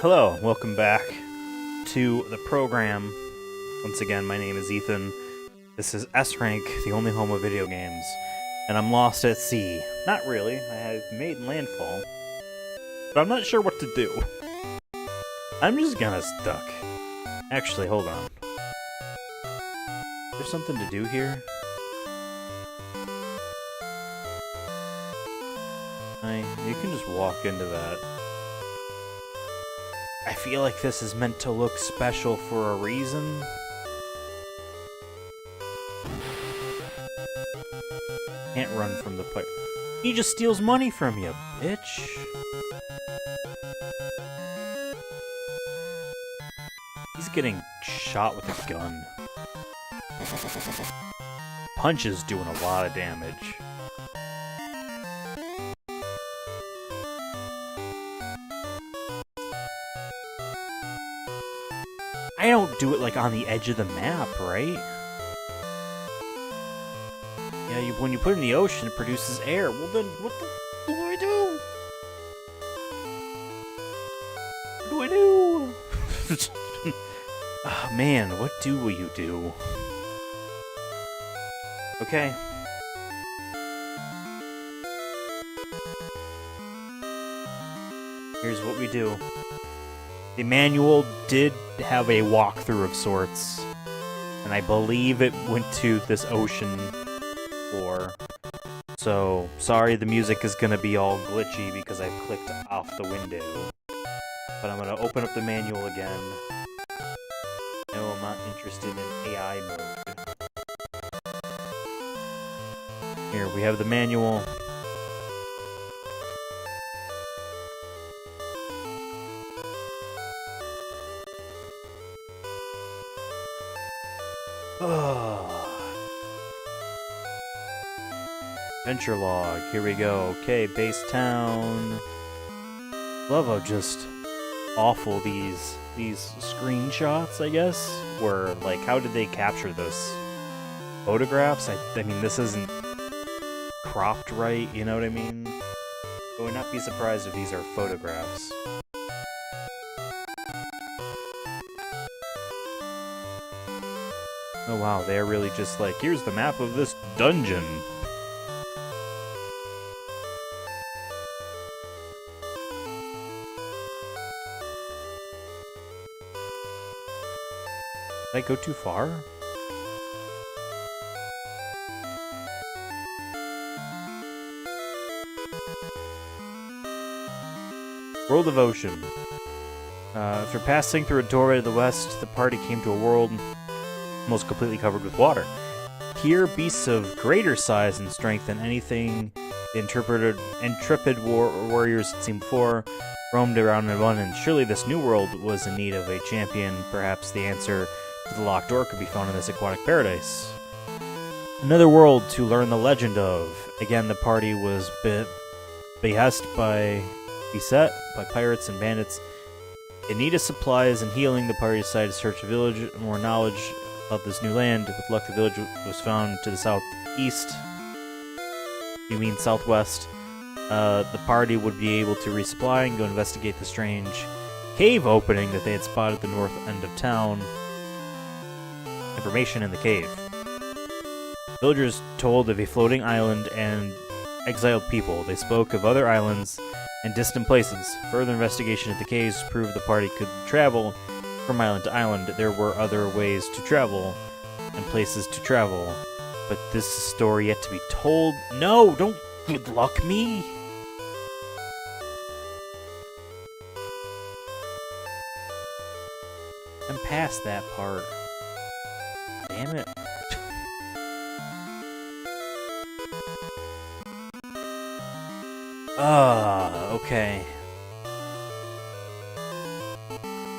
Speaker 1: Hello, welcome back to the program. Once again, my name is Ethan. This is S-Rank, the only home of video games. And I'm lost at sea. Not really, I have made landfall. But I'm not sure what to do. I'm just kinda stuck. Actually, hold on. Is there something to do here? You can just walk into that. I feel like this is meant to look special for a reason. Can't run from the pipe. He just steals money from you, bitch. He's getting shot with a gun. Punch is doing a lot of damage. I don't do it like on the edge of the map, right? Yeah, when you put it in the ocean, it produces air. Well then, what the do I do? What do I do? Oh man, what do you do? Okay. Here's what we do. The manual did have a walkthrough of sorts, and I believe it went to this ocean floor. So, sorry the music is gonna be all glitchy because I clicked off the window. But I'm gonna open up the manual again. No, I'm not interested in AI mode. Here, we have the manual. Adventure log, here we go. Okay, base town. Love how just awful these screenshots, I guess, were. Like, how did they capture this? Photographs? I mean, this isn't cropped right, you know what I mean? I would not be surprised if these are photographs. Oh wow, they're really just like, here's the map of this dungeon. Did I go too far? World of Ocean. After passing through a doorway to the west, the party came to a world almost completely covered with water. Here, beasts of greater size and strength than anything the intrepid warriors had seen before roamed around in abundance. Surely this new world was in need of a champion. Perhaps the answer to the locked door could be found in this aquatic paradise. Another world to learn the legend of. Again, the party was beset by pirates and bandits. In need of supplies and healing, the party decided to search a village for more knowledge about this new land. With luck, the village was found to the southeast. You mean southwest? The party would be able to resupply and go investigate the strange cave opening that they had spotted at the north end of town. Information in the cave. Villagers told of a floating island and exiled people. They spoke of other islands and distant places. Further investigation at the caves proved the party could travel from island to island. There were other ways to travel and places to travel, but this story yet to be told. No, don't good luck me. I'm past that part. Damn it. Okay.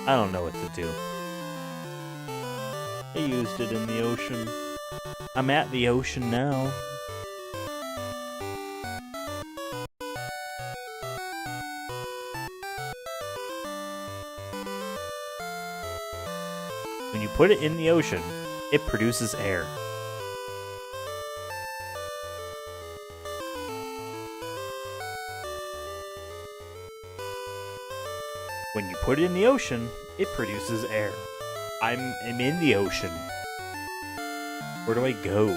Speaker 1: I don't know what to do. I used it in the ocean. I'm at the ocean now. When you put it in the ocean, it produces air. When you put it in the ocean, it produces air. I'm in the ocean. Where do I go?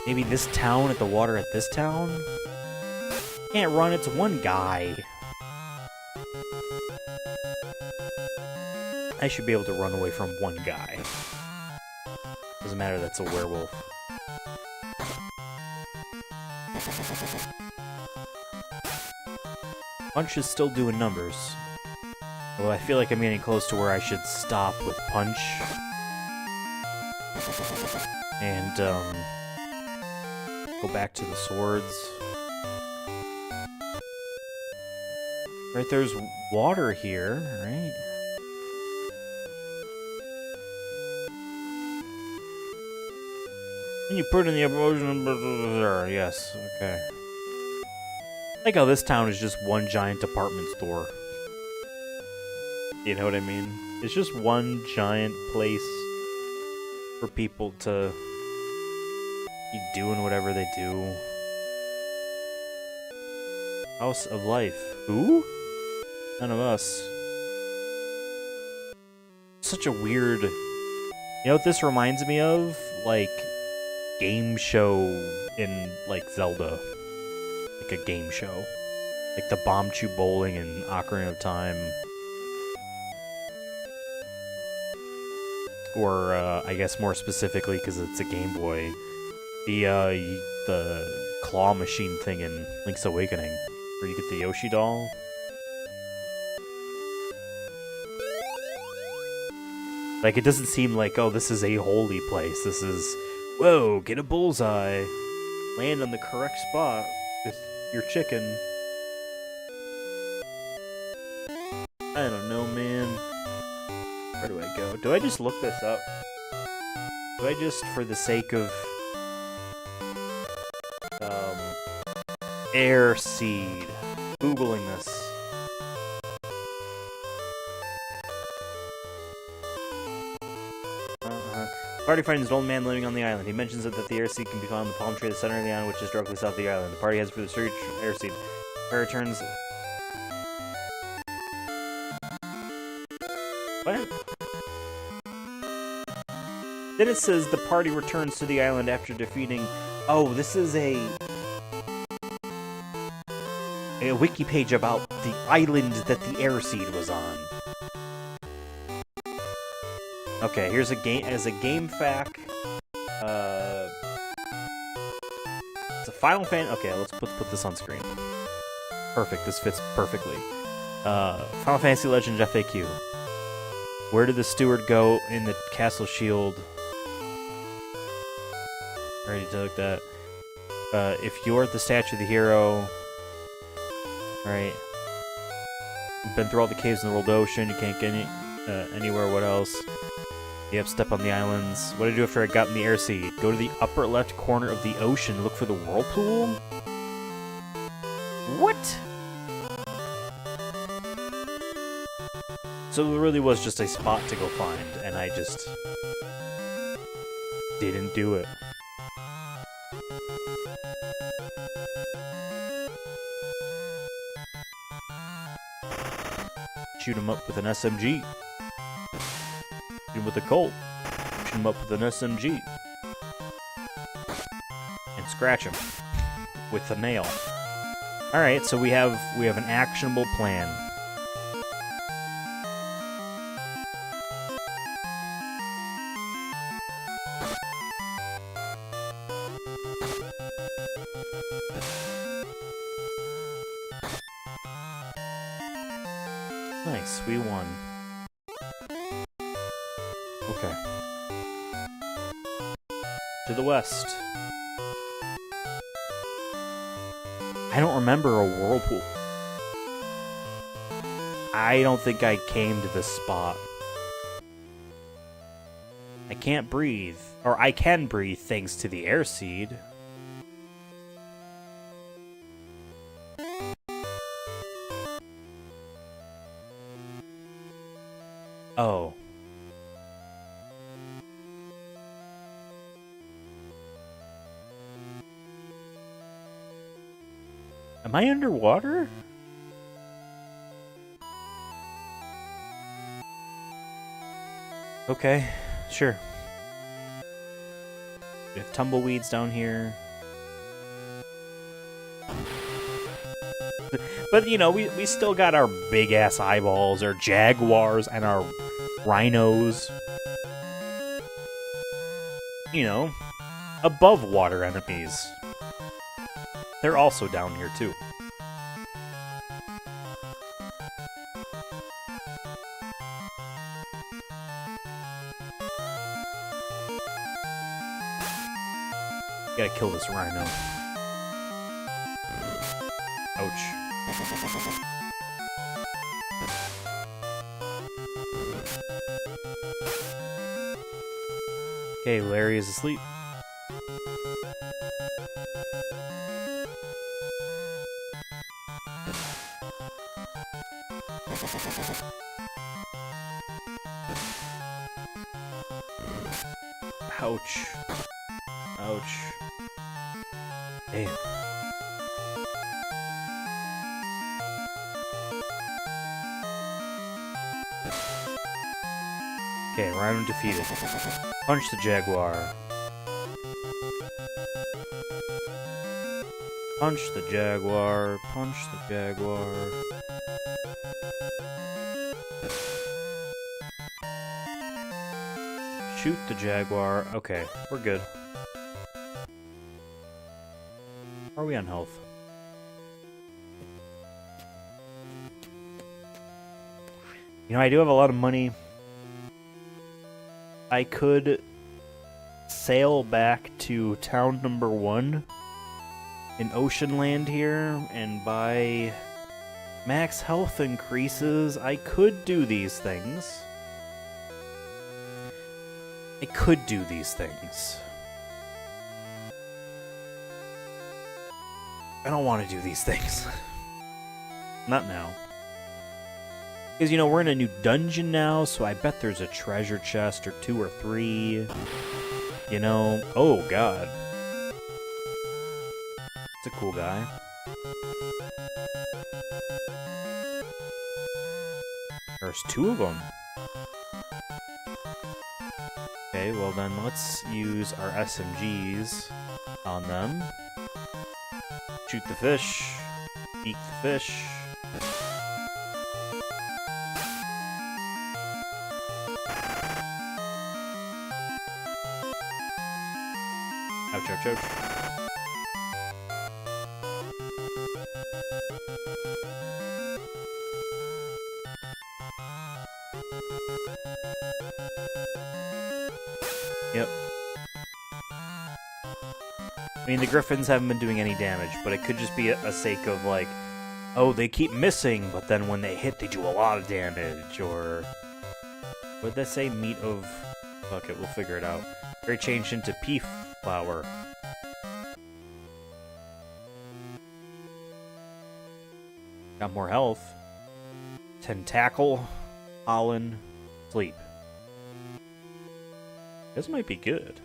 Speaker 1: Maybe this town at the water at this town? Can't run, it's one guy. I should be able to run away from one guy. Doesn't matter, that's a werewolf. Punch is still doing numbers. Well, I feel like I'm getting close to where I should stop with Punch. And, go back to the swords. Right, there's water here, right? And you put in the emotion. Yes, okay. I like how this town is just one giant department store. You know what I mean? It's just one giant place for people to be doing whatever they do. House of Life. Who? None of us. Such a weird... You know what this reminds me of? Like, game show in, like, Zelda. Like a game show. Like the Bomb Chew Bowling and Ocarina of Time. Or, I guess more specifically, because it's a Game Boy, the claw machine thing in Link's Awakening, where you get the Yoshi doll. Like, it doesn't seem like, oh, this is a holy place. This is, whoa, get a bullseye. Land on the correct spot with your chicken. I don't know, man. Where do I go? Do I just look this up? Do I just, for the sake of... air seed. Googling this. Party finds an old man living on the island. He mentions that the air seed can be found in the palm tree at the center of the island, which is directly south of the island. The party heads for the search air seed. Party returns... What? Then it says the party returns to the island after defeating... Oh, this is a wiki page about the island that the air seed was on. Okay, here's a game as a game fact. It's a Final Fan. Okay, let's put this on screen. Perfect. This fits perfectly. Final Fantasy Legends FAQ. Where did the steward go in the castle shield? Already took that. If you're at the statue of the hero, right? You've been through all the caves in the world ocean. You can't get anywhere. What else? Yep, step on the islands. What did I do after I got in the air seed? Go to the upper left corner of the ocean. Look for the whirlpool? What? So it really was just a spot to go find, and I just didn't do it. Shoot him up with an SMG. Shoot him with a Colt. Shoot him up with an SMG. And scratch him with a nail. Alright, so we have an actionable plan. Nice, we won. Okay. To the west. I don't remember a whirlpool. I don't think I came to this spot. I can't breathe. Or I can breathe thanks to the air seed. Oh. Am I underwater? Okay, sure. We have tumbleweeds down here. But, you know, we still got our big-ass eyeballs, our jaguars, and our rhinos. You know, above water enemies. They're also down here, too. Gotta kill this rhino. Ouch. Okay, Larry is asleep. Ouch. Ouch. Damn. Okay, rhino defeated. Punch the jaguar. Punch the jaguar. Punch the jaguar. Shoot the jaguar. Okay, we're good. Are we on health? You know, I do have a lot of money. I could sail back to town number 1 in Oceanland here and buy max health increases. I could do these things. I could do these things. I don't want to do these things. Not now. Because, you know, we're in a new dungeon now, so I bet there's a treasure chest or 2 or 3. You know? Oh, God. It's a cool guy. There's 2 of them. Okay, well then let's use our SMGs on them. Shoot the fish. Eat the fish. Ouch, ouch, ouch. Yep. I mean, the griffins haven't been doing any damage, but it could just be a sake of, like, oh, they keep missing, but then when they hit, they do a lot of damage, or... What did that say? Meat of... Fuck it, we'll figure it out. Very changed into pea flour. Got more health. Tentacle, pollen, sleep. This might be good.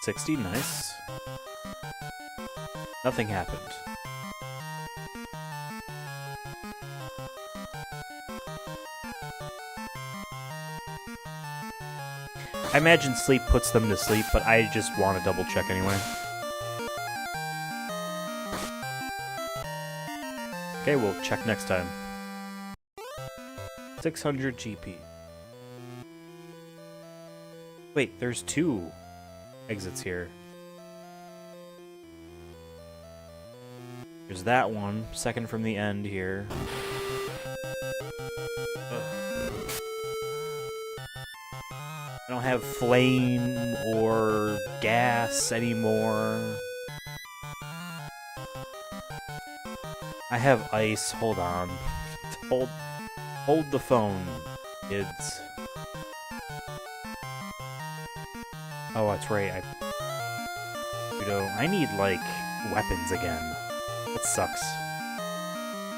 Speaker 1: $60, nice. Nothing happened. I imagine sleep puts them to sleep, but I just want to double check anyway. Okay, we'll check next time. 600 GP. Wait, there's 2 exits here. There's that one, second from the end here. I don't have flame or gas anymore. I have ice. Hold on. Hold the phone, kids. Oh, that's right. I need, like, weapons again. That sucks.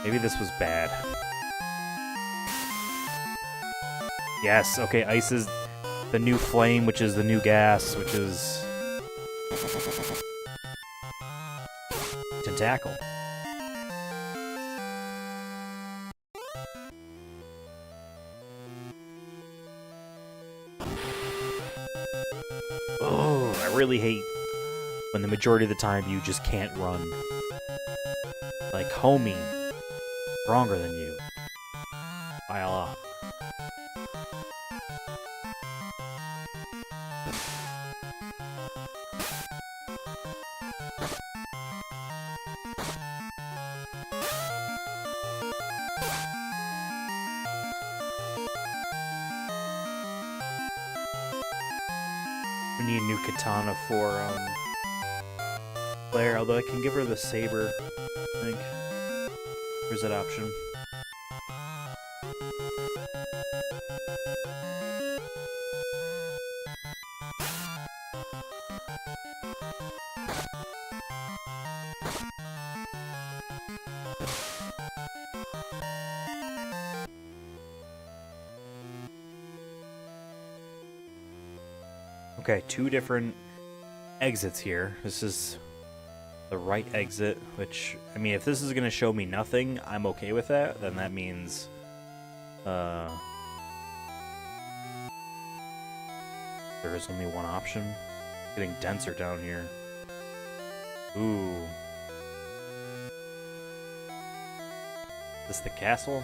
Speaker 1: Maybe this was bad. Yes, okay, ice is the new flame, which is the new gas, which is... tentacle. Oh, I really hate when the majority of the time you just can't run. Like, homie, stronger than you. File off. We need a new katana for, Claire, although I can give her the saber, I think. Where's that option? Okay, 2 different exits here. This is the right exit, which, I mean, if this is going to show me nothing, I'm okay with that. Then that means, there is only one option. It's getting denser down here. Ooh. Is this the castle?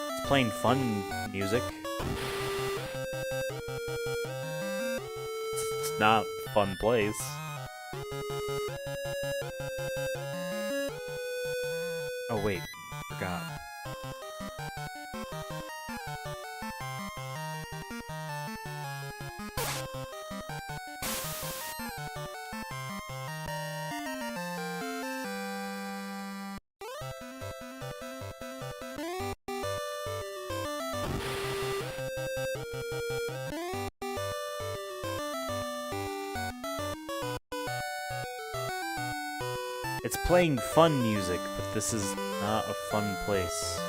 Speaker 1: It's playing fun music. It's not a fun place. Oh wait, forgot. It's playing fun music, but this is not a fun place.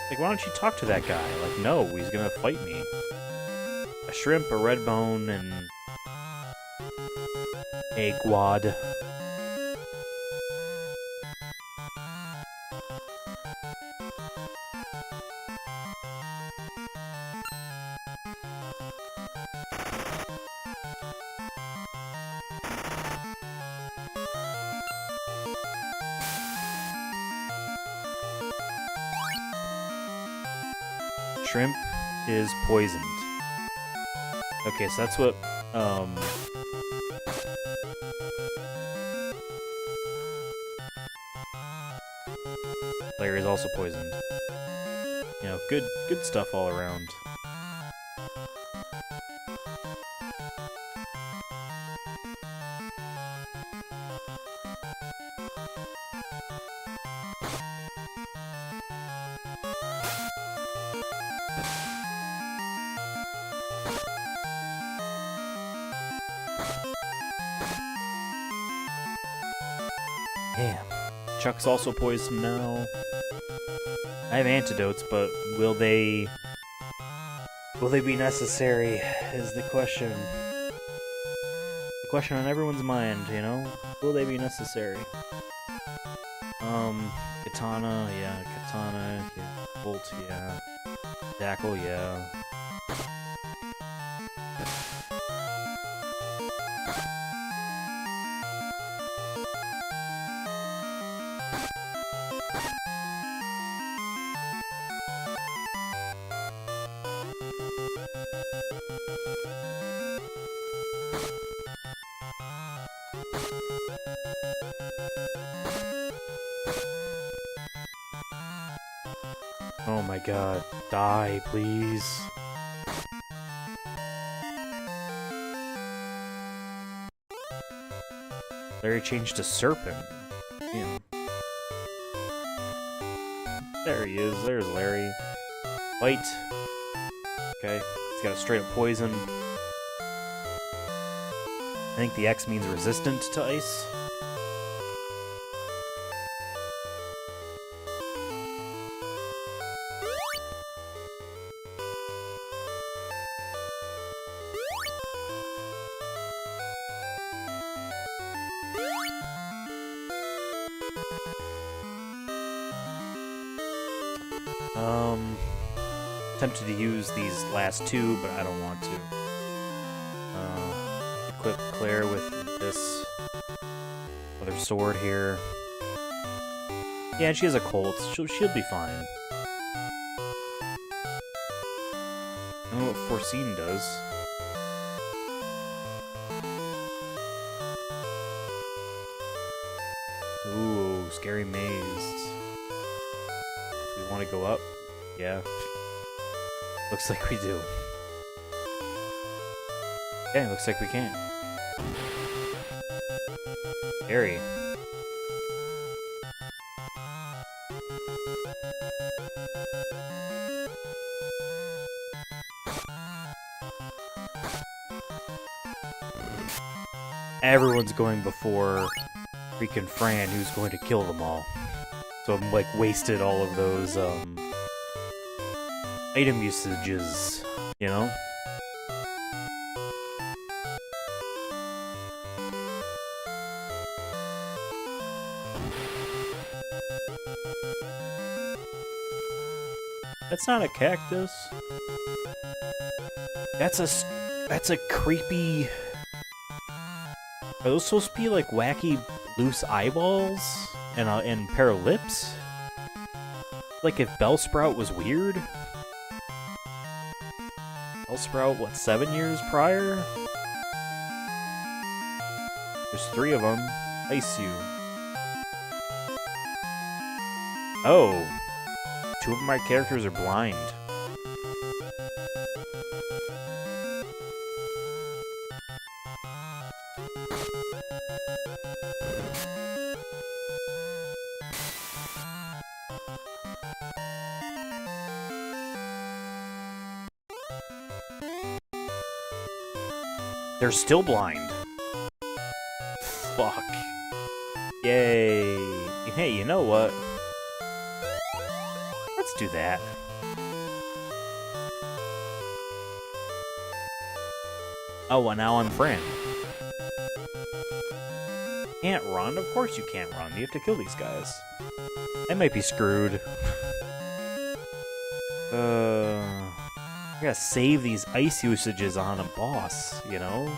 Speaker 1: Like, why don't you talk to that guy? Like, no, he's gonna fight me. A shrimp, a red bone, and a guad. Shrimp is poisoned. Okay, so that's what, Larry is also poisoned. You know, good stuff all around. Damn. Chuck's also poisoned now. I have antidotes, but will they be necessary is the question. question on everyone's mind, you know? Will they be necessary? Katana, yeah. Bolt, yeah. Tackle, yeah. Oh my god. Die, please. Larry changed to Serpent. Yeah. There he is. There's Larry. Fight. Okay. He's got a straight up poison. I think the X means resistant to ice. Tempted to use these last two, but I don't want to. Equip Claire with this other sword here. Yeah, she has a Colt. She'll be fine. I don't know what Foreseen does. Ooh, scary maze. Do we want to go up? Yeah. Looks like we do. Yeah, looks like we can. Scary. Everyone's going before freaking Fran, who's going to kill them all. So I'm like wasted all of those item usages, you know? That's not a cactus. That's a creepy... Are those supposed to be like wacky loose eyeballs and pair of lips? Like if Bellsprout was weird? Bellsprout, what, 7 years prior? There's 3 of them. Ice you. Oh. 2 of my characters are blind. They're still blind. Fuck. Yay. Hey, you know what? Let's do that. Oh, well, now I'm Fran. Can't run? Of course you can't run. You have to kill these guys. I might be screwed. I gotta save these ice usages on a boss, you know?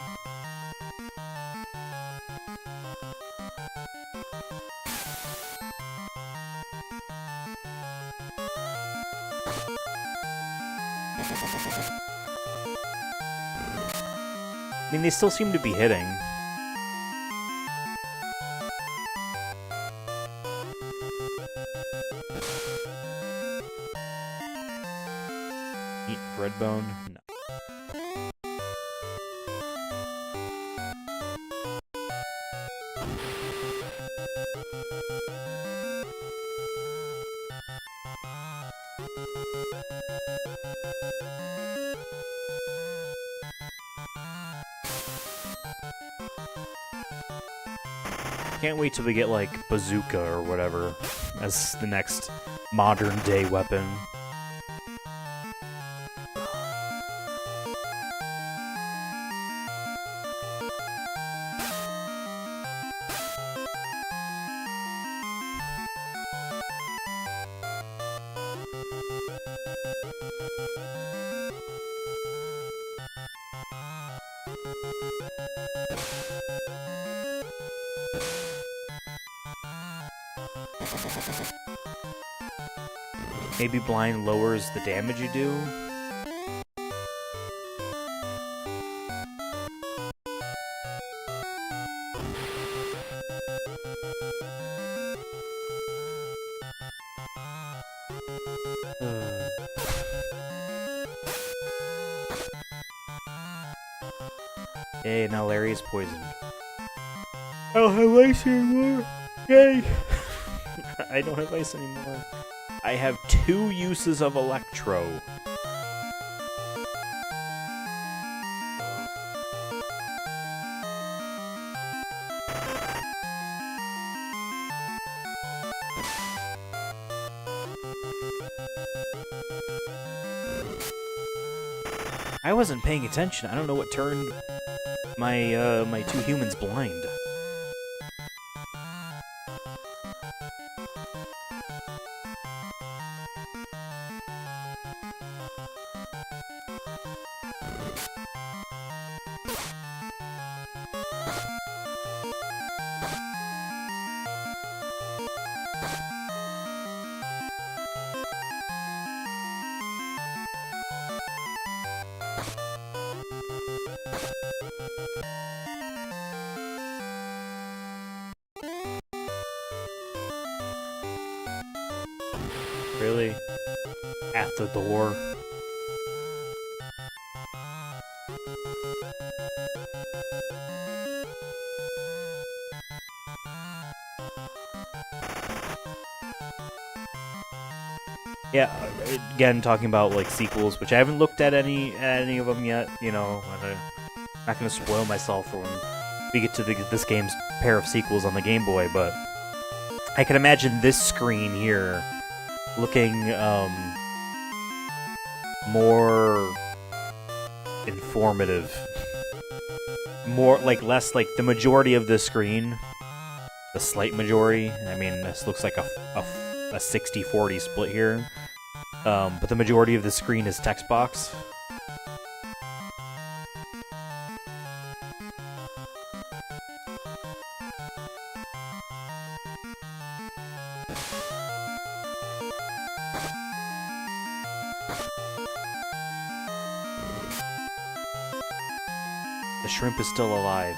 Speaker 1: I mean, they still seem to be hitting. Eat breadbone? No. Can't wait till we get, like, bazooka or whatever as the next modern-day weapon. Maybe blind lowers the damage you do? Hey, now Larry is poisoned. I don't have ice anymore. Yay! I don't have ice anymore. I have 2 uses of Electro. I wasn't paying attention. I don't know what turned my my 2 humans blind. Really? At the door? Yeah, again, talking about, like, sequels, which I haven't looked at any of them yet, you know, and I'm not gonna spoil myself for when we get to this game's pair of sequels on the Game Boy, but I can imagine this screen here looking, more informative. More, like, less, like, the majority of the screen, the slight majority, I mean, this looks like a 60-40 split here, but the majority of the screen is text box. The shrimp is still alive.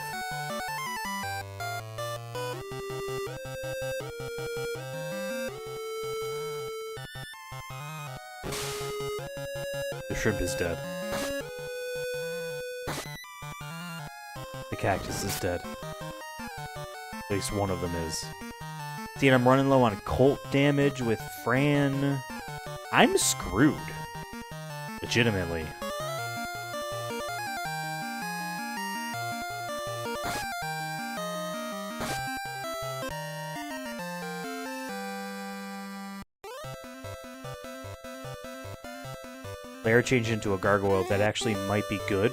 Speaker 1: The shrimp is dead. The cactus is dead. At least one of them is. See, and I'm running low on Colt damage with Fran. I'm screwed. Legitimately. Lair change into a gargoyle, that actually might be good.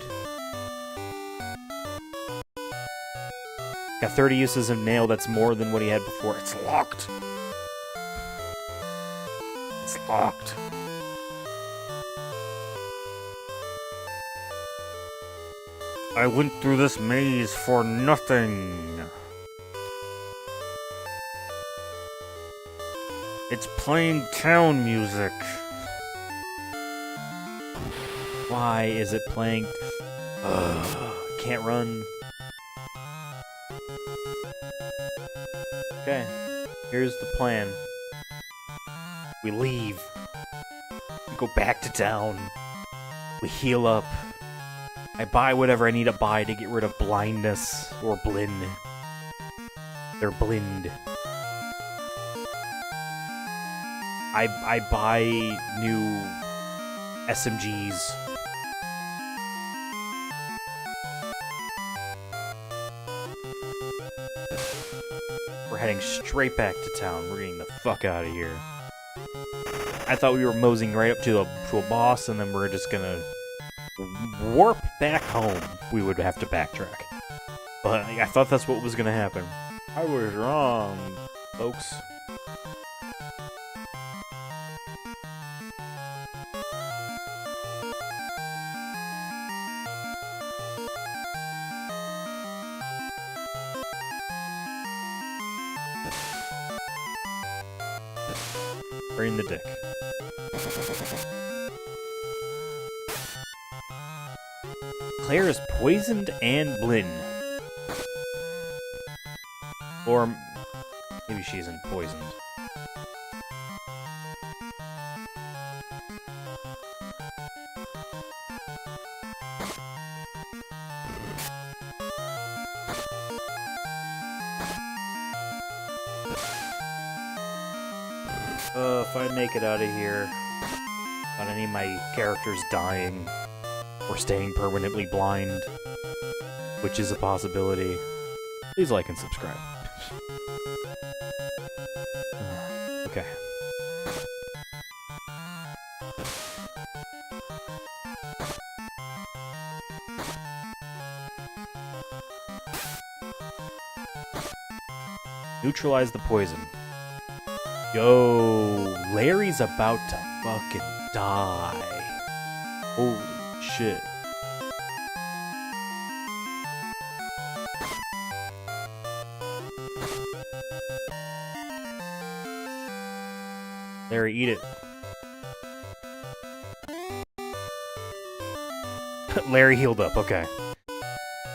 Speaker 1: Got 30 uses of nail, that's more than what he had before. It's locked! It's locked. I went through this maze for nothing. It's playing town music. Why is it playing? Can't run. Okay, here's the plan. We leave. We go back to town. We heal up. I buy whatever I need to buy to get rid of blindness or blind. They're blind. I buy new SMGs. We're heading straight back to town. We're getting the fuck out of here. I thought we were moseying right up to a boss, and then we're just gonna warp back home. We would have to backtrack. But I thought that's what was gonna happen. I was wrong, folks. Right in the dick. Claire is poisoned and Blinn. Or maybe she isn't poisoned. If I make it out of here, without any of my characters dying or staying permanently blind, which is a possibility, please like and subscribe. Okay. Neutralize the poison. Yo, Larry's about to fucking die. Holy shit. Larry, eat it. Larry healed up, okay.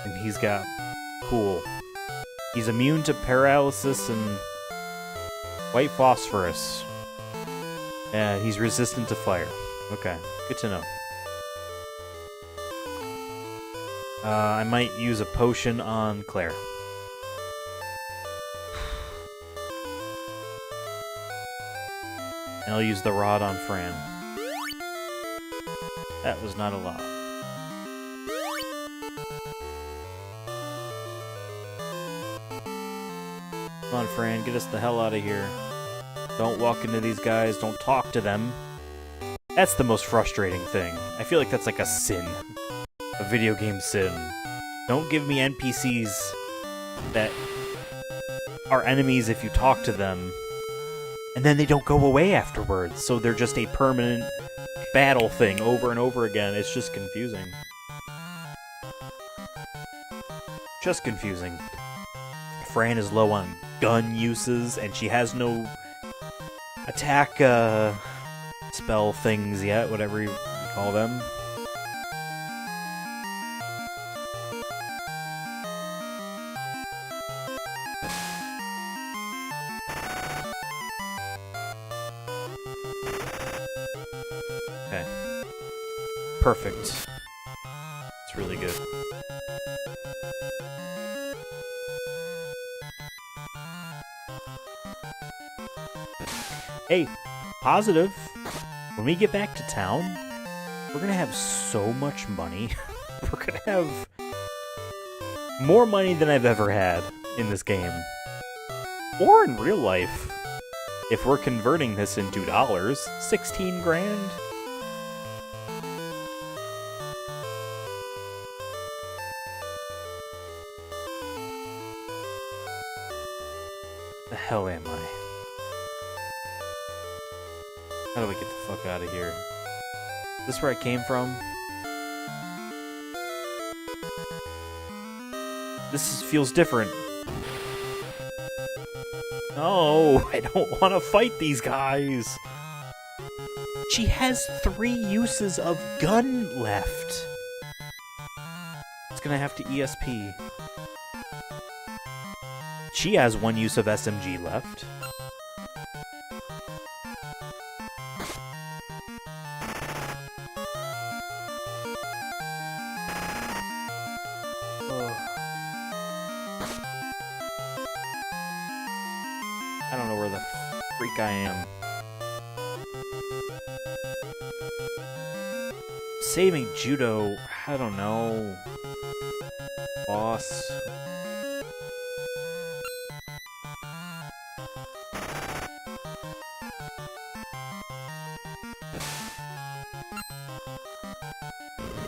Speaker 1: And he's got... Cool. He's immune to paralysis and white phosphorus. And he's resistant to fire. Okay, good to know. I might use a potion on Claire. And I'll use the rod on Fran. That was not a lot. Come on, Fran, get us the hell out of here. Don't walk into these guys, don't talk to them. That's the most frustrating thing. I feel like that's like a sin. A video game sin. Don't give me NPCs that are enemies if you talk to them, and then they don't go away afterwards, so they're just a permanent battle thing over and over again. It's just confusing. Just confusing. Fran is low on gun uses, and she has no attack spell things yet, whatever you call them. Okay. Perfect. It's really good. Hey, positive. When we get back to town, we're gonna have so much money. We're gonna have more money than I've ever had in this game. Or in real life. If we're converting this into dollars, 16 grand. The hell am I? How do I get the fuck out of here? Is this where I came from? This feels different. No, I don't want to fight these guys. She has 3 uses of gun left. It's gonna have to ESP. She has 1 use of SMG left. I don't know where the freak I am. Saving judo, I don't know. Boss.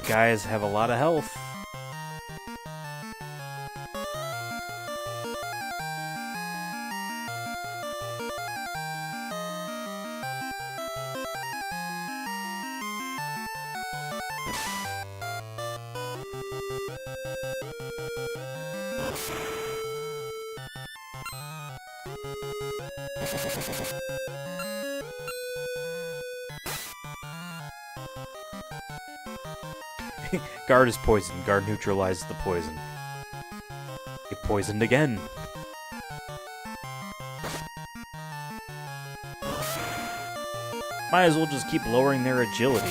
Speaker 1: Guys have a lot of health. Guard is poisoned. Guard neutralizes the poison. Get poisoned again. Might as well just keep lowering their agility.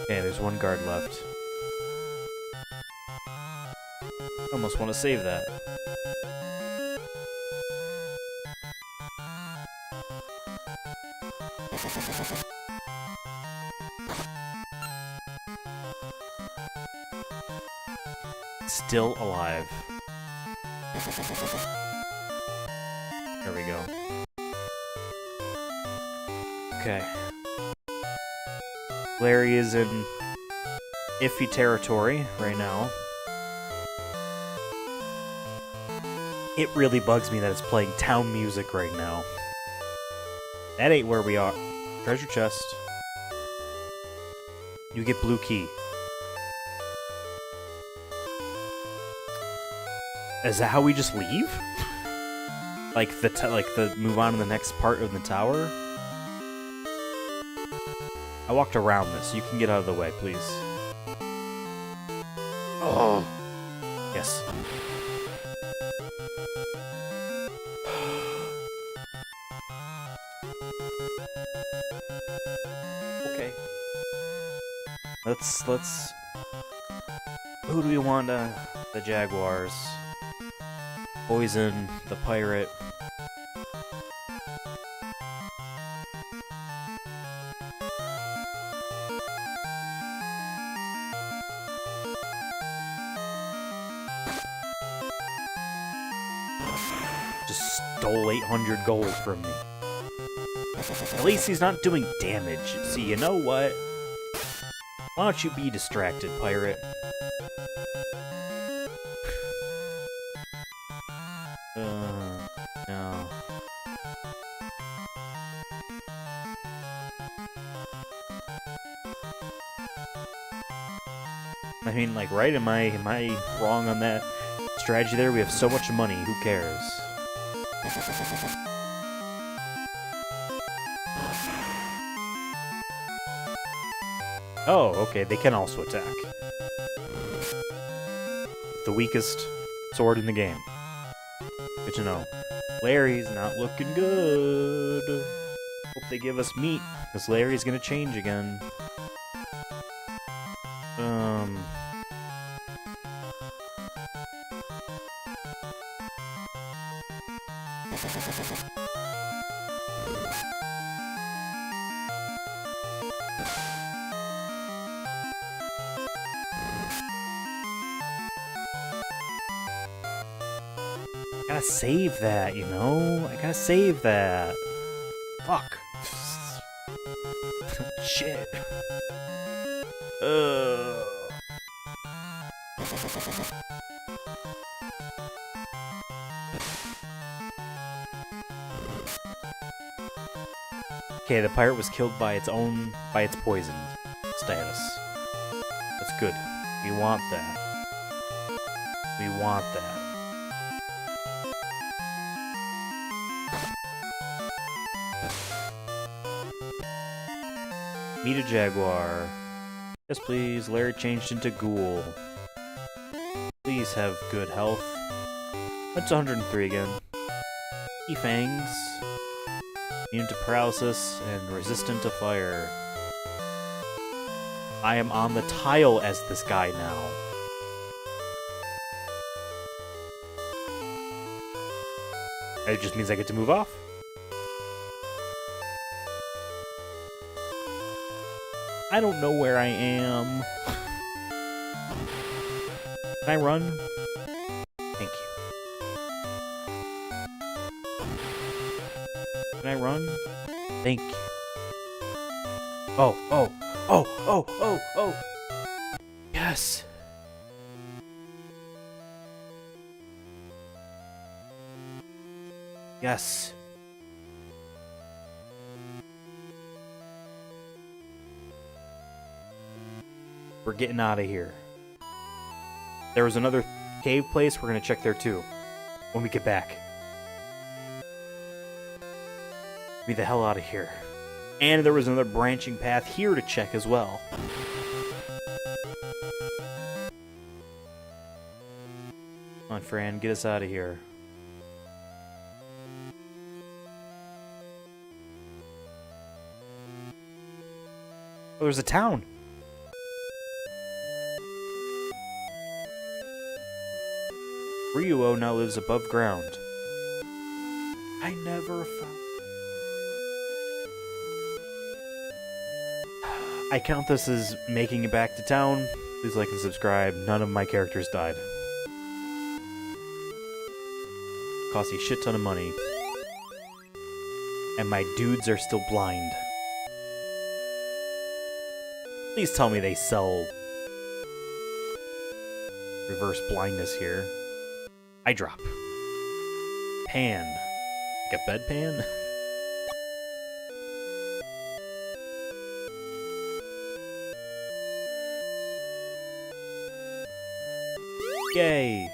Speaker 1: Okay, there's one guard left. Almost want to save that. Still alive. There we go. Okay. Larry is in iffy territory right now. It really bugs me that it's playing town music right now. That ain't where we are. Treasure chest. You get blue key. Is that how we just leave? Like the move on to the next part of the tower? I walked around this. You can get out of the way, please. Oh. Yes. Okay. Let's... Who do we want? The Jaguars. Poison, the pirate. Just stole 800 gold from me. At least he's not doing damage. See, you know what? Why don't you be distracted, pirate? No. I mean, like, right? Am I wrong on that strategy there? We have so much money, who cares? Oh, okay, they can also attack. The weakest sword in the game. Good to know. Larry's not looking good. Hope they give us meat, because Larry's gonna change again. I gotta save that, you know? I gotta save that. Fuck. Shit. Okay, the pirate was killed by its poison status. That's good. We want that. We want that. Meet a jaguar. Yes, please. Larry changed into ghoul. Please have good health. That's 103 again. E-fangs. Immune to paralysis and resistant to fire. I am on the tile as this guy now. It just means I get to move off. I don't know where I am. Can I run? Thank you. Can I run? Thank you. Oh. Yes. Yes. We're getting out of here. There was another cave place. We're going to check there too. when we get back. Get me the hell out of here. And there was another branching path here to check as well. Come on, Fran, get us out of here. Oh, there's a town. Ryuo now lives above ground. I never found... I count this as making it back to town. Please like and subscribe. None of my characters died. Cost a shit ton of money. And my dudes are still blind. Please tell me they sell reverse blindness here. I drop. Pan. Like a bedpan? Yay!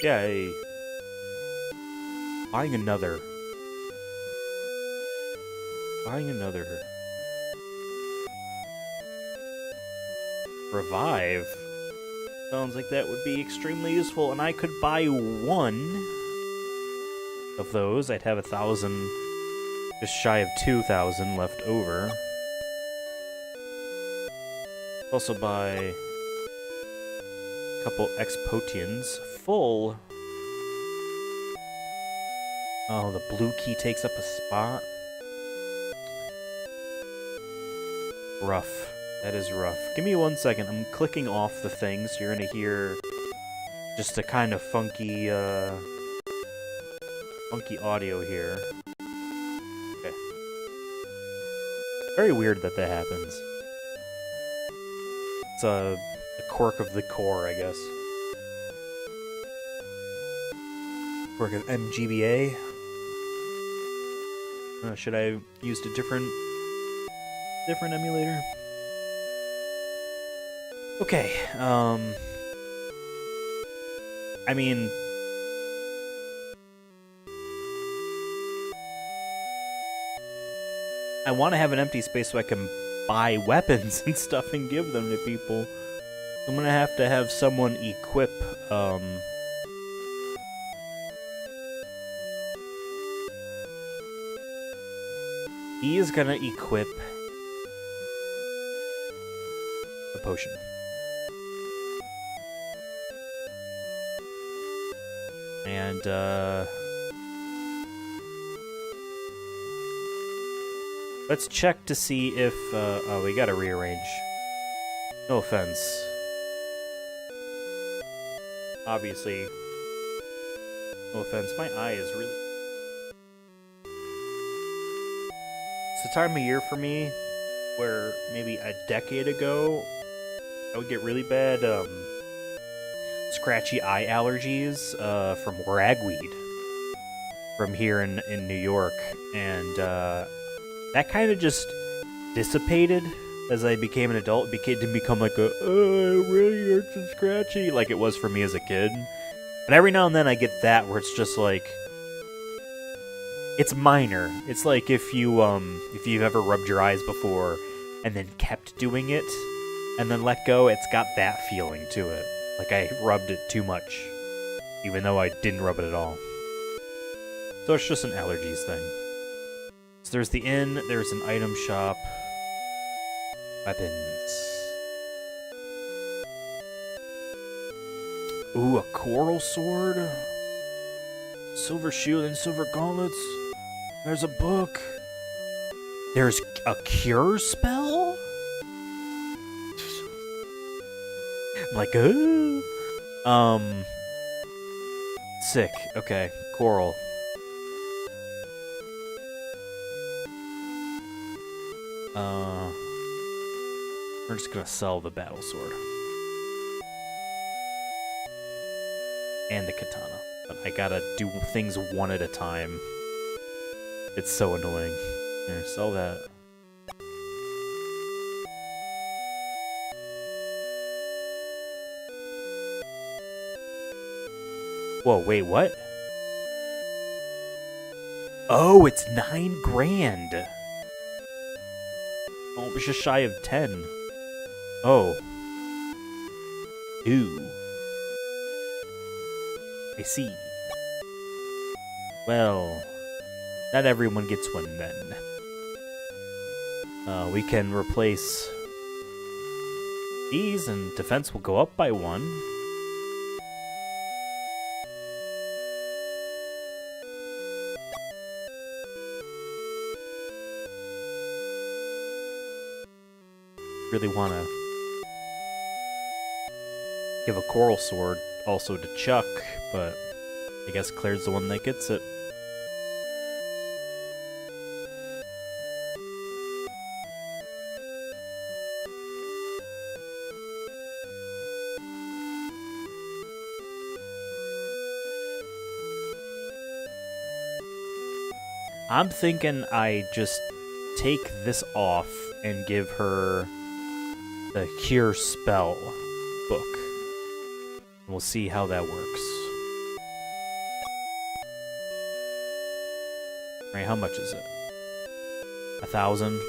Speaker 1: Yay! Buying another. Buying another. Revive? Sounds like that would be extremely useful, and I could buy one of those. I'd have 1,000, just shy of 2,000 left over. Also buy a couple expotions full. Oh, the blue key takes up a spot. Rough. That is rough. Give me 1 second. I'm clicking off the things. You're gonna hear just a kind of funky, funky audio here. Okay. Very weird that that happens. It's a quirk of the core, I guess. Quirk of MGBA. Should I have used a different emulator? Okay, I mean... I want to have an empty space so I can buy weapons and stuff and give them to people. I'm gonna have to have someone equip, he is gonna equip the potion. And, let's check to see if, oh, we gotta rearrange. No offense. Obviously. No offense, my eye is really... It's the time of year for me where maybe a decade ago, I would get really bad, scratchy eye allergies from ragweed from here in New York, and that kind of just dissipated as I became an adult. It didn't become like a really hurts and scratchy like it was for me as a kid. But every now and then I get that where it's just like it's minor. It's like if you've ever rubbed your eyes before and then kept doing it and then let go, it's got that feeling to it. Like I rubbed it too much, even though I didn't rub it at all. So it's just an allergies thing. So there's the inn, there's an item shop. Weapons. Ooh, a coral sword. Silver shield and silver gauntlets. There's a book. There's a cure spell? I'm like, ooh. Sick. Okay, coral. We're just gonna sell the battle sword. And the katana. But I gotta do things one at a time. It's so annoying. Here, sell that. Whoa, wait, what? Oh, it's 9 grand. Oh, it was just shy of 10. Oh. Ooh. I see. Well, not everyone gets one then. We can replace these and defense will go up by 1. Really want to give a coral sword also to Chuck, but I guess Claire's the one that gets it. I'm thinking I just take this off and give her the Cure Spell book. We'll see how that works. Alright, how much is it? 1,000?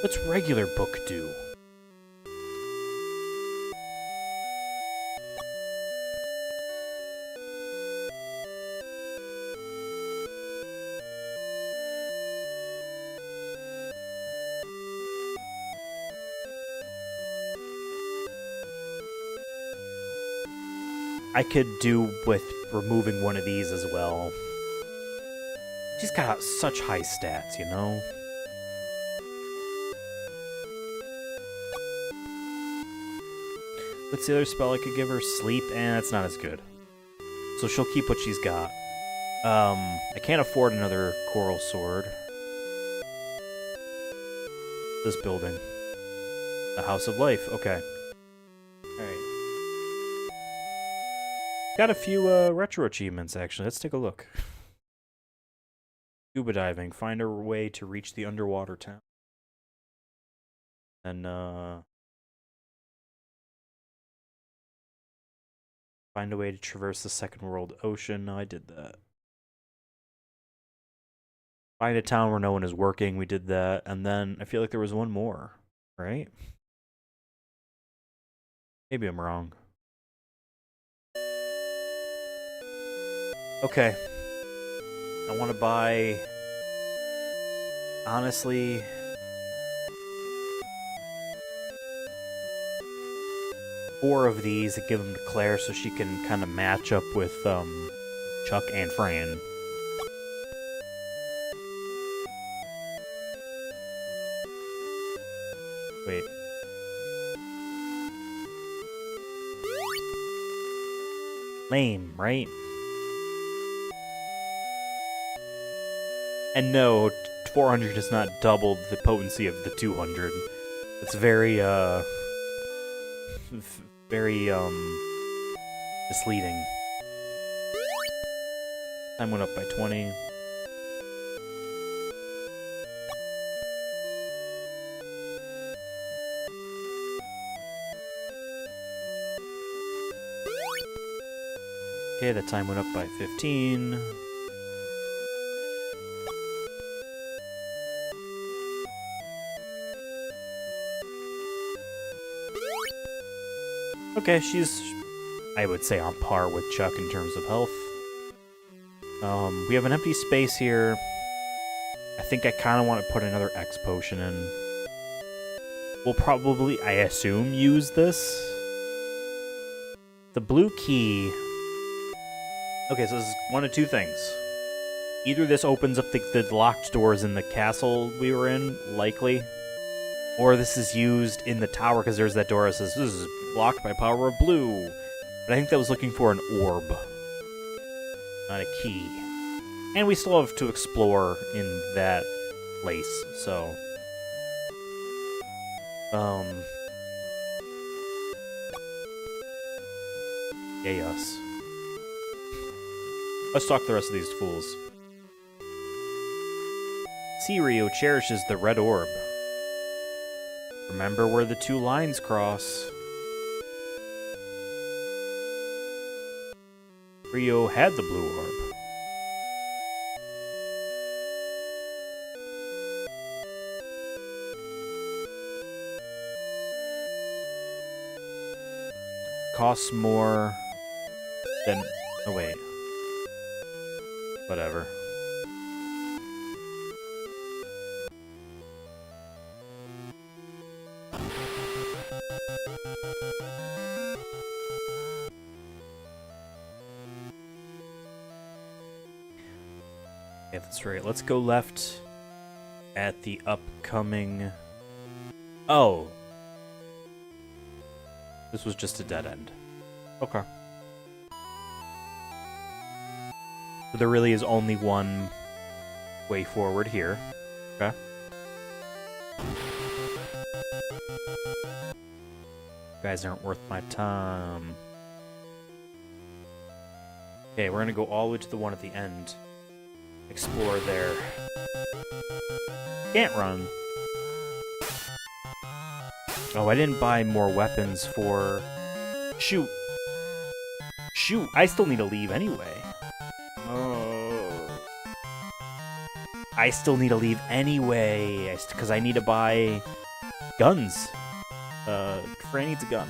Speaker 1: What's regular book do? I could do with removing one of these as well. She's got such high stats, you know? What's the other spell I could give her? Sleep? It's not as good. So she'll keep what she's got. I can't afford another coral sword. This building. The House of Life. Okay. Alright. Got a few retro achievements, actually. Let's take a look. Scuba diving. Find a way to reach the underwater town. And, find a way to traverse the second world ocean. No, I did that. Find a town where no one is working. We did that. And then I feel like there was one more, right? Maybe I'm wrong. Okay. I want to buy... Honestly... four of these and give them to Claire so she can kind of match up with Chuck and Fran. Wait. Lame, right? And no, 400 does not double the potency of the 200. It's very, very, misleading. Time went up by 20. Okay, the time went up by 15. Okay, she's, I would say, on par with Chuck in terms of health. We have an empty space here. I think I kind of want to put another X potion in. We'll probably, I assume, use this. The blue key... Okay, so this is one of two things. Either this opens up the locked doors in the castle we were in, likely. Or this is used in the tower, because there's that door that says, this is blocked by power of blue. But I think that was looking for an orb. Not a key. And we still have to explore in that place, so... Yay us. Let's talk to the rest of these fools. Sirio cherishes the red orb. Remember where the two lines cross. Rio had the blue orb. Costs more than... Oh, wait. Whatever. Yeah, that's right. Let's go left at the upcoming... Oh! This was just a dead end. Okay. So there really is only one way forward here. Okay. You guys aren't worth my time. Okay, we're gonna go all the way to the one at the end. Explore there. Can't run. Oh, I didn't buy more weapons for... Shoot. Shoot, I still need to leave anyway. Oh. I still need to leave anyway, because I need to buy guns. Fran needs a gun.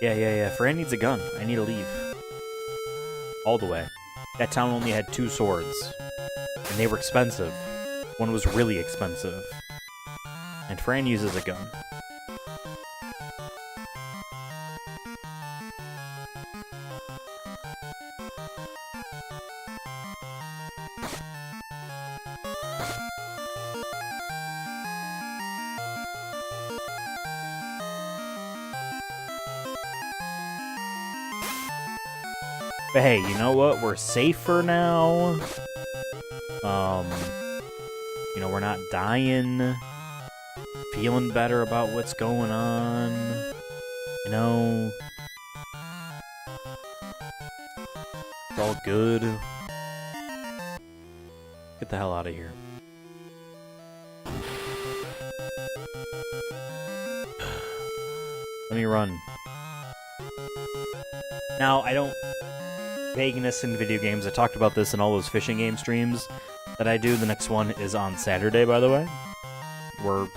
Speaker 1: Yeah. Fran needs a gun. I need to leave. All the way. That town only had 2 swords. And they were expensive. One was really expensive. And Fran uses a gun. But hey, you know what? We're safer now. You know, we're not dying. Feeling better about what's going on. You know. It's all good. Get the hell out of here. Let me run. Now, I don't... Vagueness in video games. I talked about this in all those fishing game streams that I do. The next one is on Saturday, by the way. We're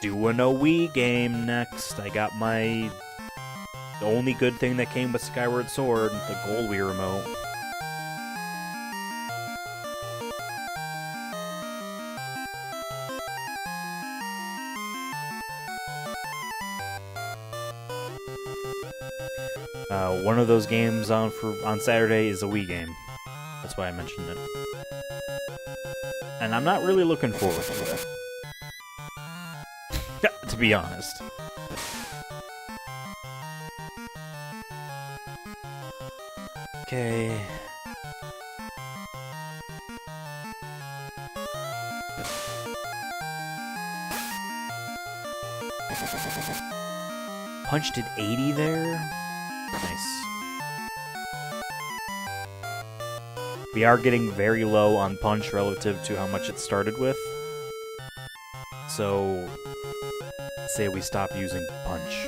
Speaker 1: doing a Wii game next. I got my... The only good thing that came with Skyward Sword, the Gold Wii remote. One of those games on Saturday is a Wii game. That's why I mentioned it. And I'm not really looking forward to it. To be honest. Okay. Punch did 80 there? Nice. We are getting very low on punch relative to how much it started with. So, say we stop using punch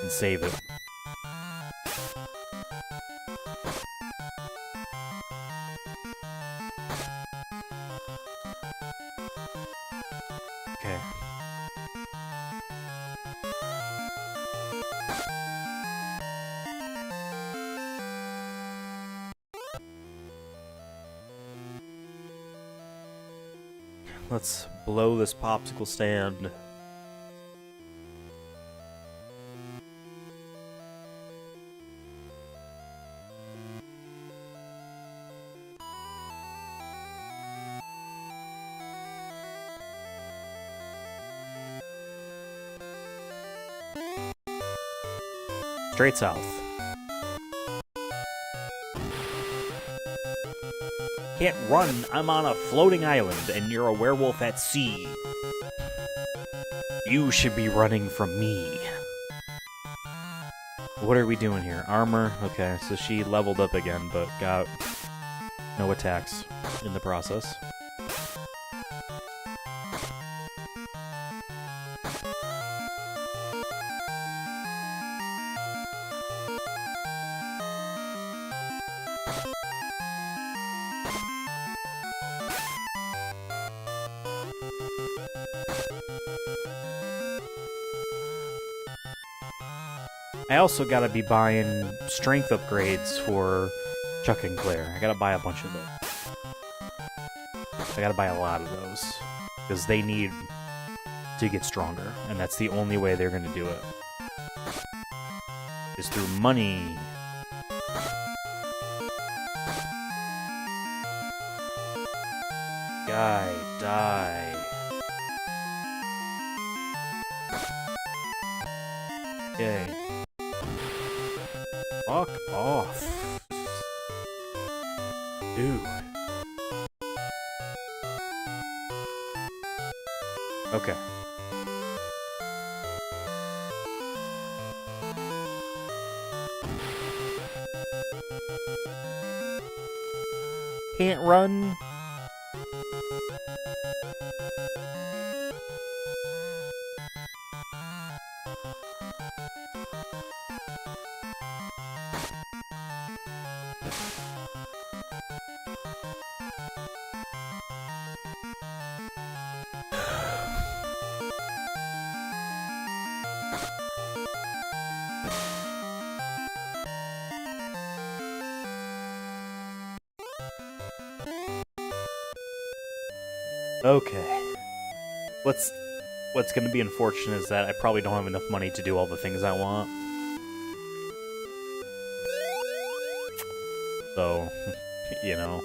Speaker 1: and save it. Okay. Let's blow this popsicle stand. Straight south. Can't run, I'm on a floating island, and you're a werewolf at sea. You should be running from me. What are we doing here? Armor? Okay, so she leveled up again, but got No attacks in the process. I also gotta be buying strength upgrades for Chuck and Claire. I gotta buy a bunch of those. I gotta buy a lot of those. Because they need to get stronger. And that's the only way they're gonna do it. Is through money. Guy, die. Yay. Fuck off. Dude. Okay. Can't run. Okay. What's going to be unfortunate is that I probably don't have enough money to do all the things I want. So, you know.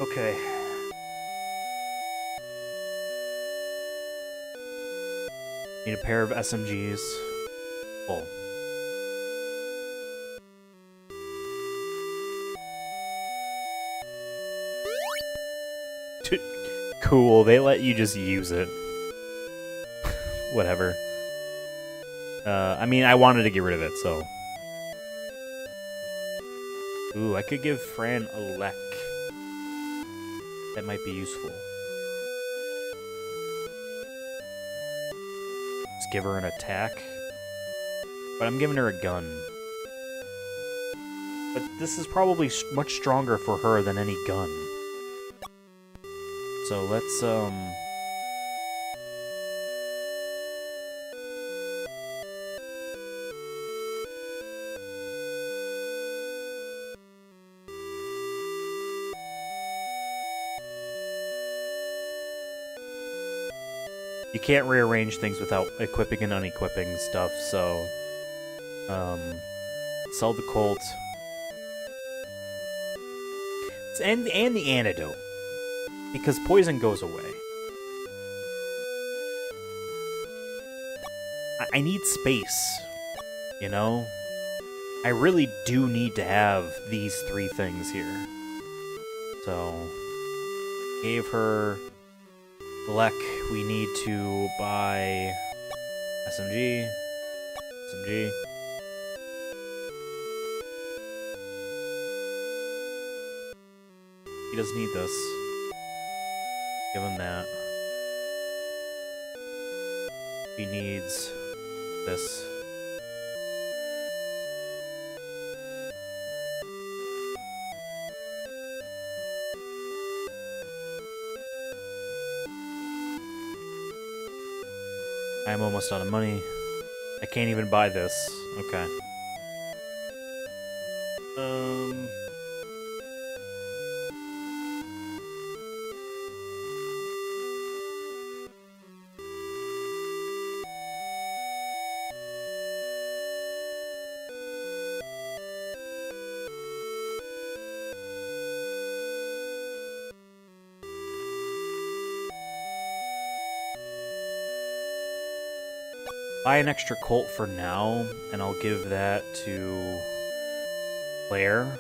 Speaker 1: Okay. Need a pair of SMGs. Full. Cool, they let you just use it. Whatever. I mean, I wanted to get rid of it, so... Ooh, I could give Fran a lek. That might be useful. Just give her an attack. But I'm giving her a gun. But this is probably much stronger for her than any gun. So let's, you can't rearrange things without equipping and unequipping stuff, so... sell the Colt. And the antidote. Because poison goes away. I need space. You know? I really do need to have these three things here. So... Gave her... Lek, we need to buy... SMG. SMG. He doesn't need this. Give him that. He needs this. I'm almost out of money. I can't even buy this. Okay. Buy an extra Colt for now, and I'll give that to Claire.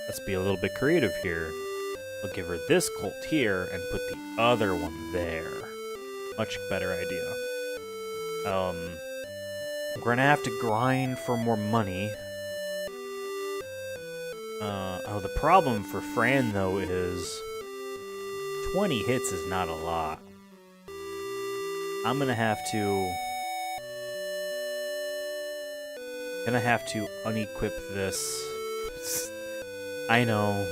Speaker 1: Let's be a little bit creative here. I'll give her this colt here and put the other one there. Much better idea. We're gonna have to grind for more money. Oh, the problem for Fran, though, is 20 hits is not a lot. I'm gonna have to unequip this. I know.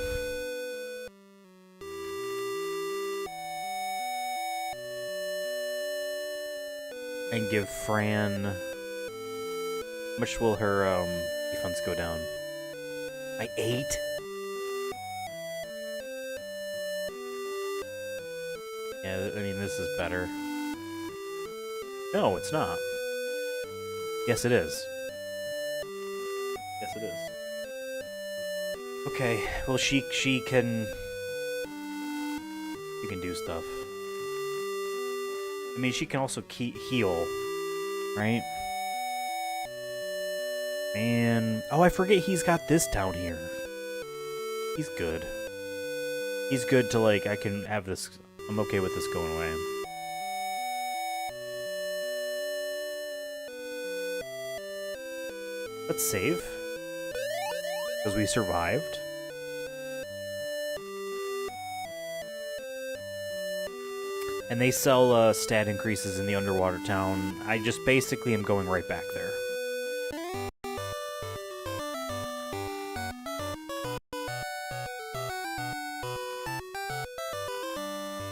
Speaker 1: And give Fran... How much will her defense go down? By 8? Yeah, I mean, this is better. No, it's not. Yes, it is. Yes, it is. Okay, well, she can... You can do stuff. I mean, she can also heal, right? Man... Oh, I forget he's got this down here. He's good. He's good to, like, I can have this... I'm okay with this going away. Let's save. Because we survived. And they sell stat increases in the underwater town. I just basically am going right back there.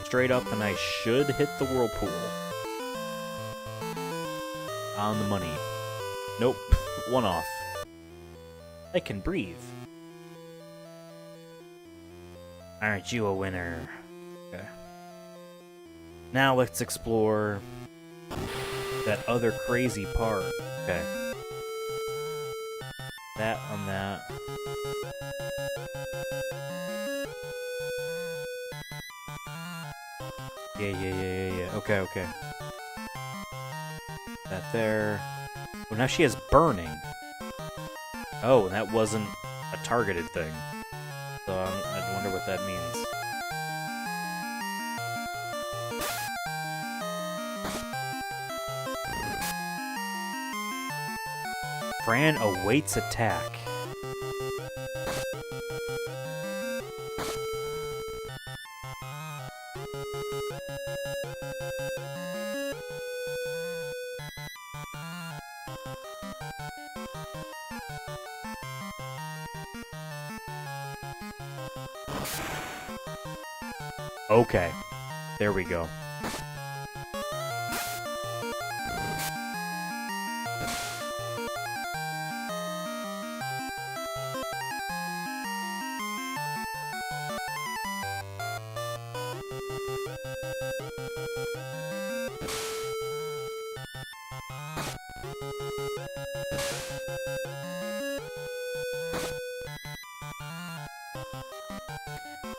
Speaker 1: Straight up, and I should hit the whirlpool. On the money. Nope. One off. I can breathe. Aren't you a winner? Okay. Now let's explore that other crazy part. Okay. That on that. Yeah. Okay. That there. Well, now she has burning. Oh, and that wasn't a targeted thing. So I wonder what that means. Fran awaits attack. Okay, there we go.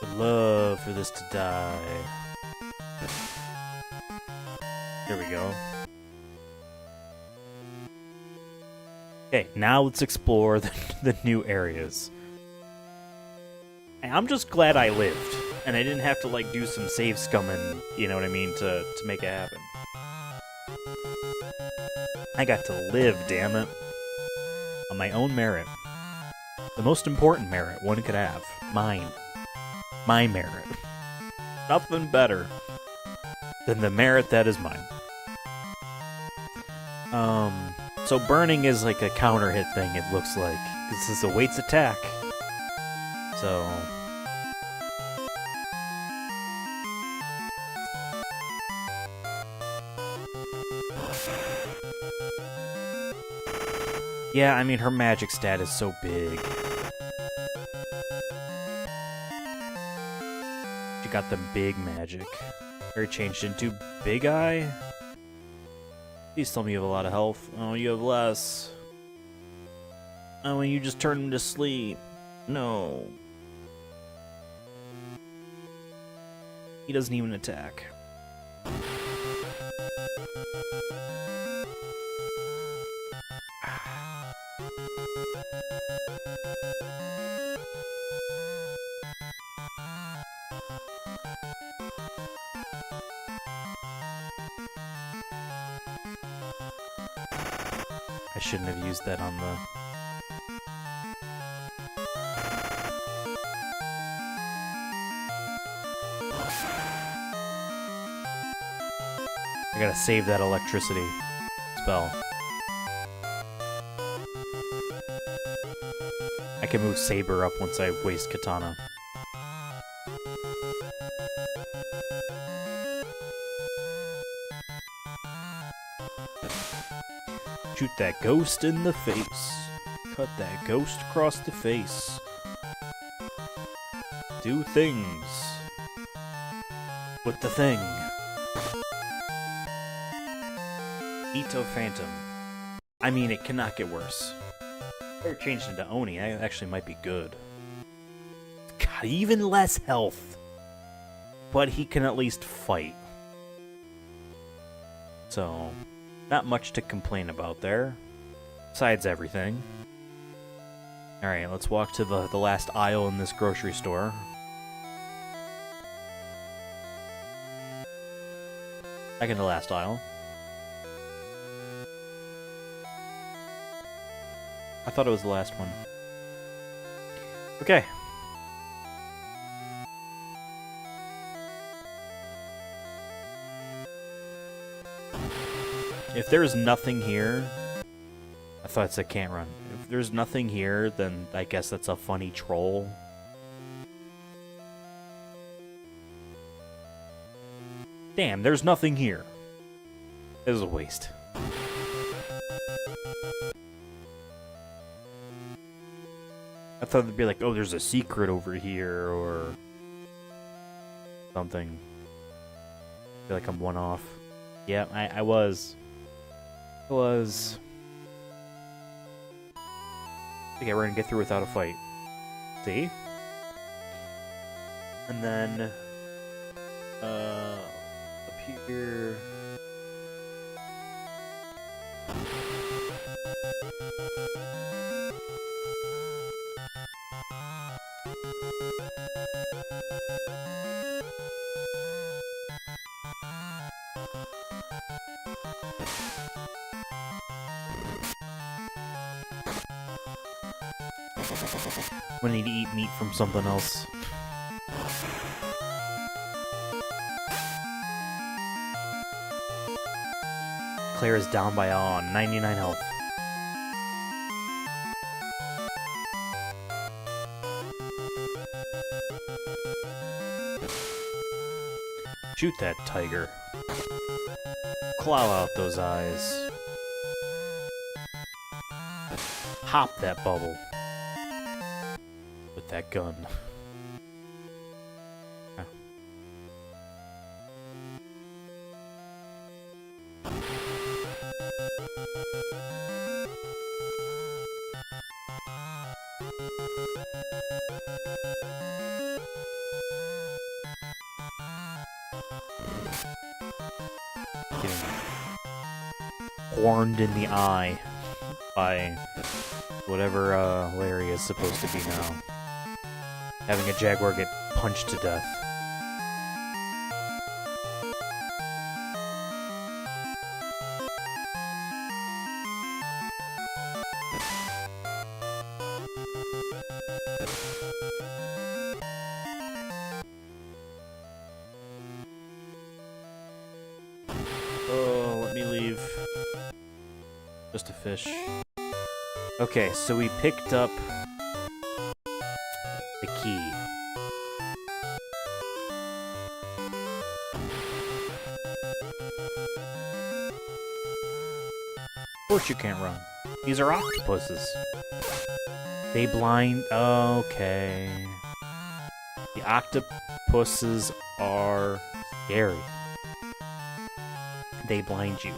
Speaker 1: Would love for this to die. There we go. Okay, now let's explore the new areas. I'm just glad I lived, and I didn't have to, like, do some save scumming, you know what I mean, to make it happen. I got to live, damn it. On my own merit. The most important merit one could have. Mine. My merit. Nothing better than the merit that is mine. So burning is like a counter hit thing, it looks like. This is awaits attack. So... Yeah, I mean, her magic stat is so big. She got the big magic. Or changed into Big Eye? Please tell me you have a lot of health. Oh, you have less. Oh, and you just turned him to sleep. No. He doesn't even attack. I shouldn't have used that on the... I gotta save that electricity spell. I can move Saber up once I waste Katana. Shoot that ghost in the face. Cut that ghost across the face. Do things with the thing. Ito Phantom. I mean, it cannot get worse. They're changed into Oni. That actually might be good. God, even less health. But he can at least fight. So, not much to complain about there. Besides everything. Alright, let's walk to the last aisle in this grocery store. Second to last aisle. I thought it was the last one. Okay. If there's nothing here... I thought it said can't run. If there's nothing here, then I guess that's a funny troll. Damn, there's nothing here. It was a waste. I thought it'd be like, oh, there's a secret over here, or something. I feel like I'm one off. Yeah, I was. I was. Okay, we're gonna get through without a fight. See? And then, up here. I'm gonna need to eat meat from something else. Claire is down by 99 health. Shoot that tiger. Claw out those eyes. Hop that bubble. With that gun. Ah. Getting horned in the eye by whatever Larry is supposed to be now. Having a jaguar get punched to death. Oh, let me leave. Just a fish. Okay, so we picked up the key. Of course you can't run. These are octopuses. They blind... Okay. The octopuses are scary. They blind you.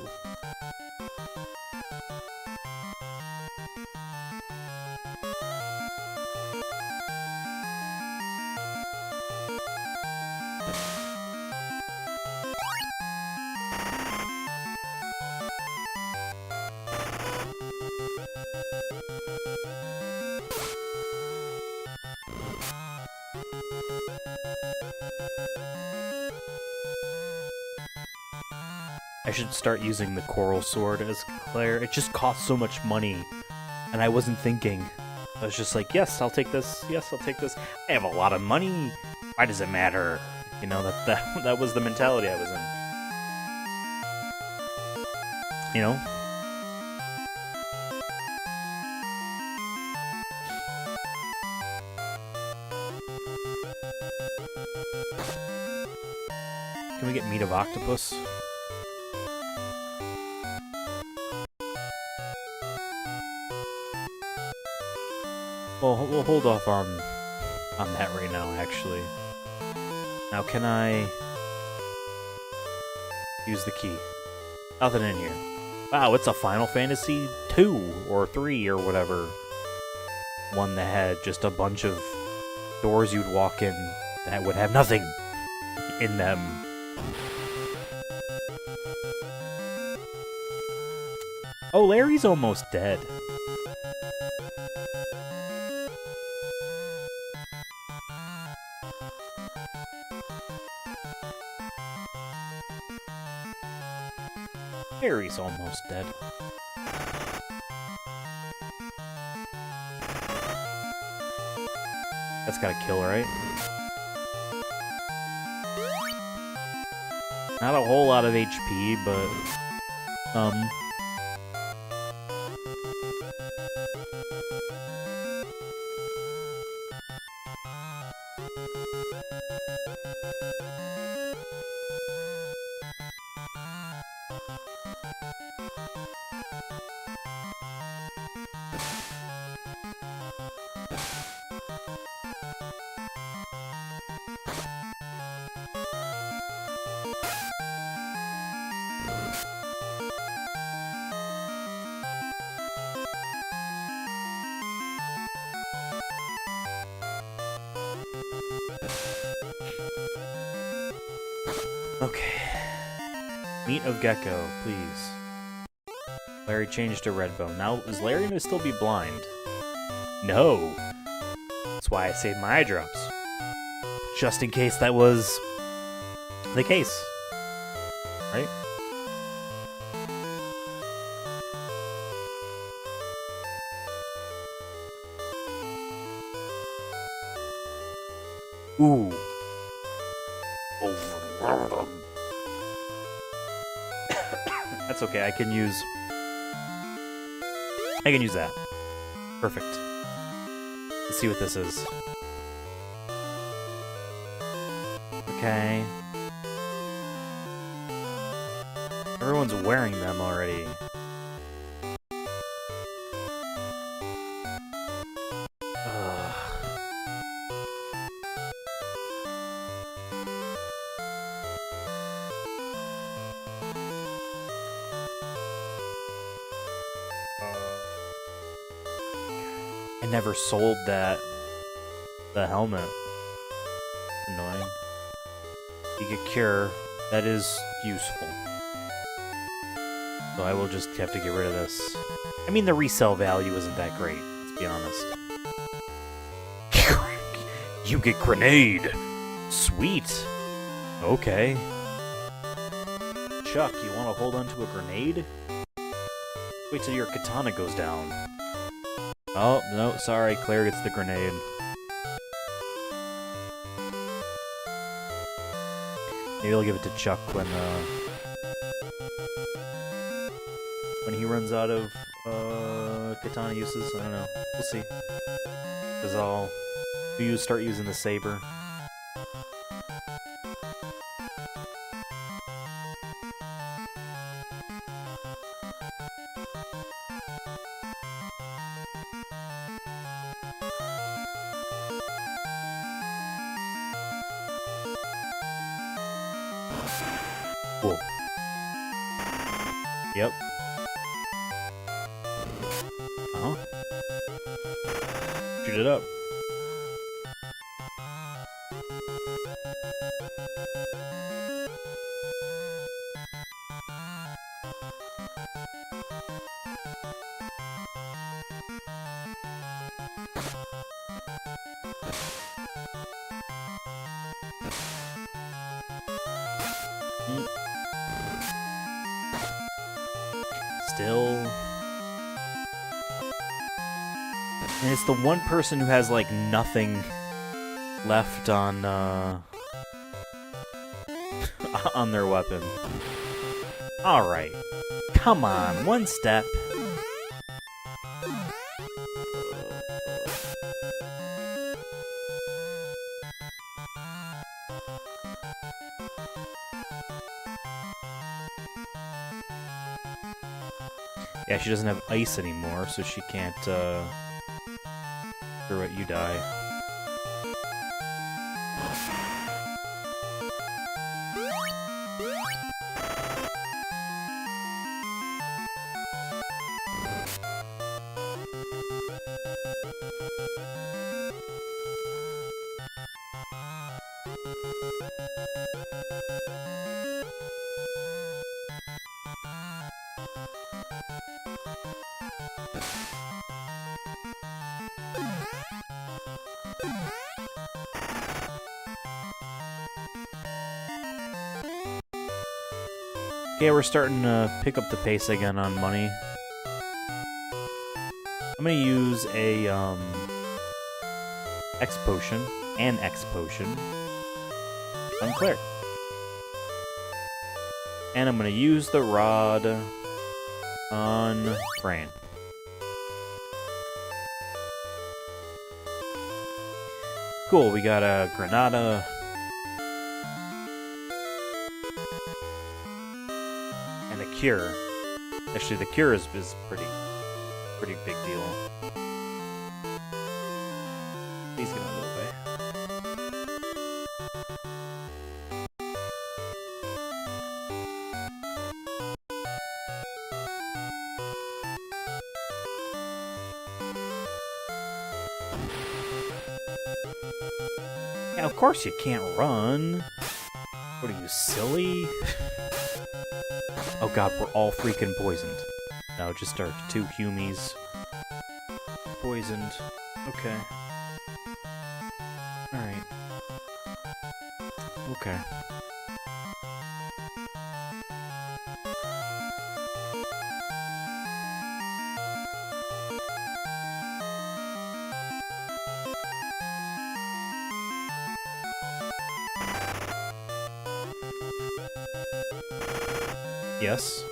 Speaker 1: I should start using the coral sword as Claire. It just costs so much money, and I wasn't thinking. I was just like, yes, I'll take this. Yes, I'll take this. I have a lot of money. Why does it matter? You know, that was the mentality I was in. You know? Can we get meat of octopus? Well, we'll hold off on that right now, actually. Now, can I use the key? Nothing in here. Wow, it's a Final Fantasy 2 or 3 or whatever. One that had just a bunch of doors you'd walk in that would have nothing in them. Oh, Larry's almost dead. Larry's almost dead. That's gotta kill, right? Not a whole lot of HP, but okay. Meat of gecko, please. Larry changed to Redbone. Now, is Larry gonna still be blind? No. That's why I saved my eye drops. Just in case that was the case. Right? Ooh. That's okay, I can use that. Perfect. Let's see what this is. Okay. Everyone's wearing them already. I never sold the helmet. Annoying. You get cure. That is useful. So I will just have to get rid of this. I mean, the resale value isn't that great, let's be honest. You get grenade! Sweet! Okay. Chuck, you want to hold on to a grenade? Wait till your katana goes down. Oh, no, sorry, Claire gets the grenade. Maybe I'll give it to Chuck when he runs out of katana uses. I don't know. We'll see. Because I'll start using the saber. Cool. Yep. Uh-huh. Shoot it up. still... And it's the one person who has, like, nothing left on, on their weapon. Alright. Come on, one step. Yeah, she doesn't have ice anymore, so she can't, screw it, you die. Okay, we're starting to pick up the pace again on money. I'm gonna use a, X potion, an X potion, on Claire. And I'm gonna use the rod on Fran. Cool, we got a Granada. And a cure. Actually, the cure is pretty big deal. Please get out of the way. Yeah, of course you can't run. What are you, silly? Oh god, we're all freaking poisoned. No, just our 2 humies. Poisoned. Okay. Alright. Okay. Yes.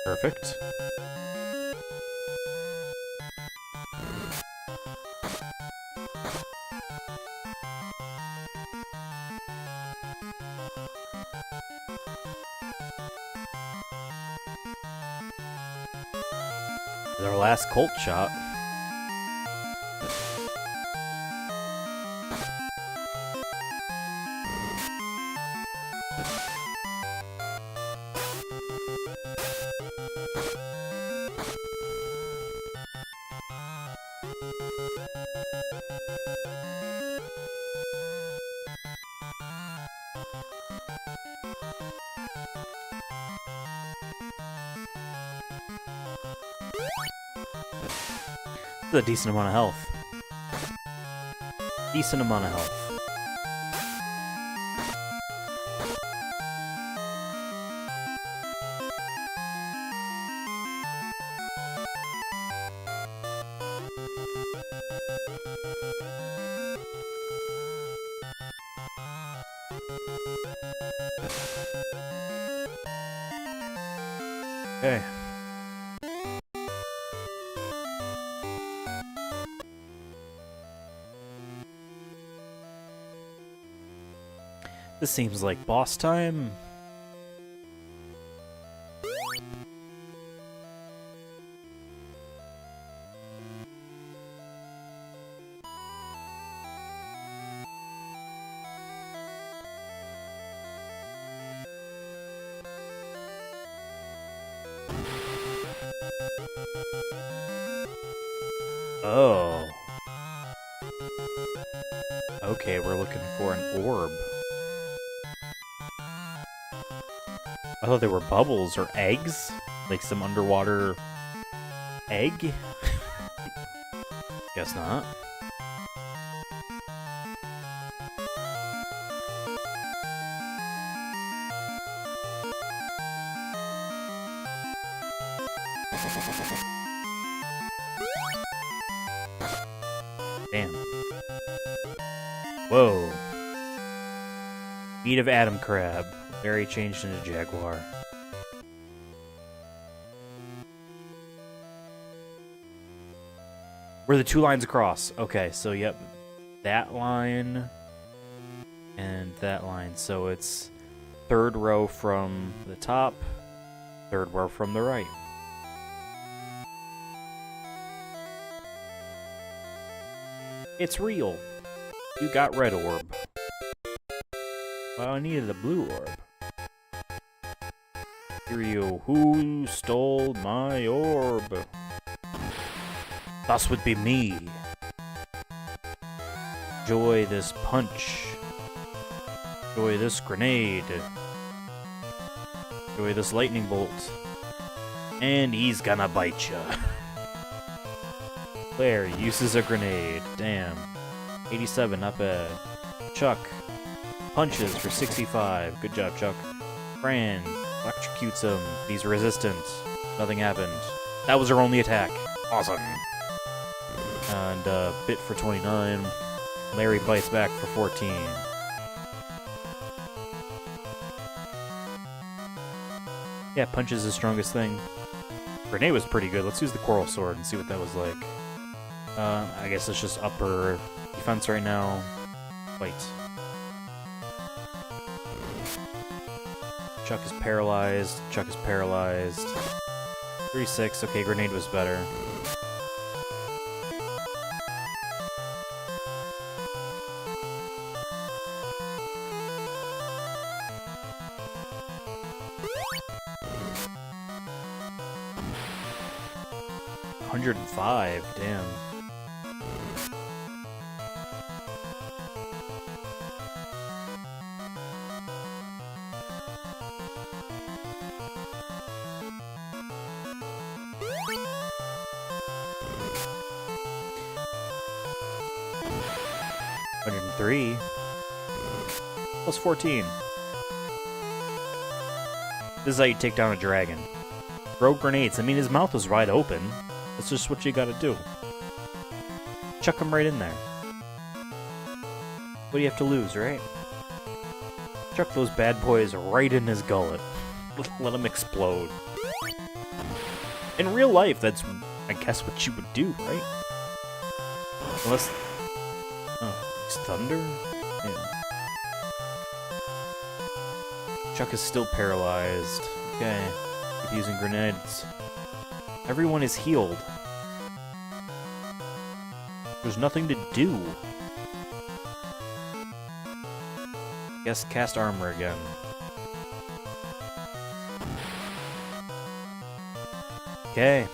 Speaker 1: Perfect. Our last cult shot. A decent amount of health. Decent amount of health. Okay. This seems like boss time. Oh. Okay, we're looking for an orb. I thought they were bubbles or eggs. Like some underwater egg? Guess not. Damn. Whoa. Feet of Adam Crab. Larry changed into Jaguar. Where the two lines across. Okay, so yep. That line and that line. So it's third row from the top, third row from the right. It's real. You got red orb. Well, I needed a blue orb. Stereo, who stole my orb? That would be me. Enjoy this punch. Enjoy this grenade. Enjoy this lightning bolt. And he's gonna bite ya. Claire uses a grenade. Damn. 87, not bad. Chuck punches for 65. Good job, Chuck. Fran electrocutes him. He's resistant. Nothing happened. That was her only attack. Awesome. And bit for 29. Larry bites back for 14. Yeah, punch is his strongest thing. Grenade was pretty good. Let's use the Coral Sword and see what that was like. I guess it's just upper defense right now. Fight. Chuck is paralyzed. Chuck is paralyzed. 36. Okay, grenade was better. $105. Damn. $103. Plus 14. This is how you take down a dragon. Throw grenades. I mean, his mouth was wide open. That's just what you gotta do. Chuck him right in there. What do you have to lose, right? Chuck those bad boys right in his gullet. Let him explode. In real life, that's, I guess, what you would do, right? Unless... Oh, it's thunder? Yeah. Chuck is still paralyzed. Okay. Keep using grenades. Everyone is healed. There's nothing to do. Guess cast armor again. Okay.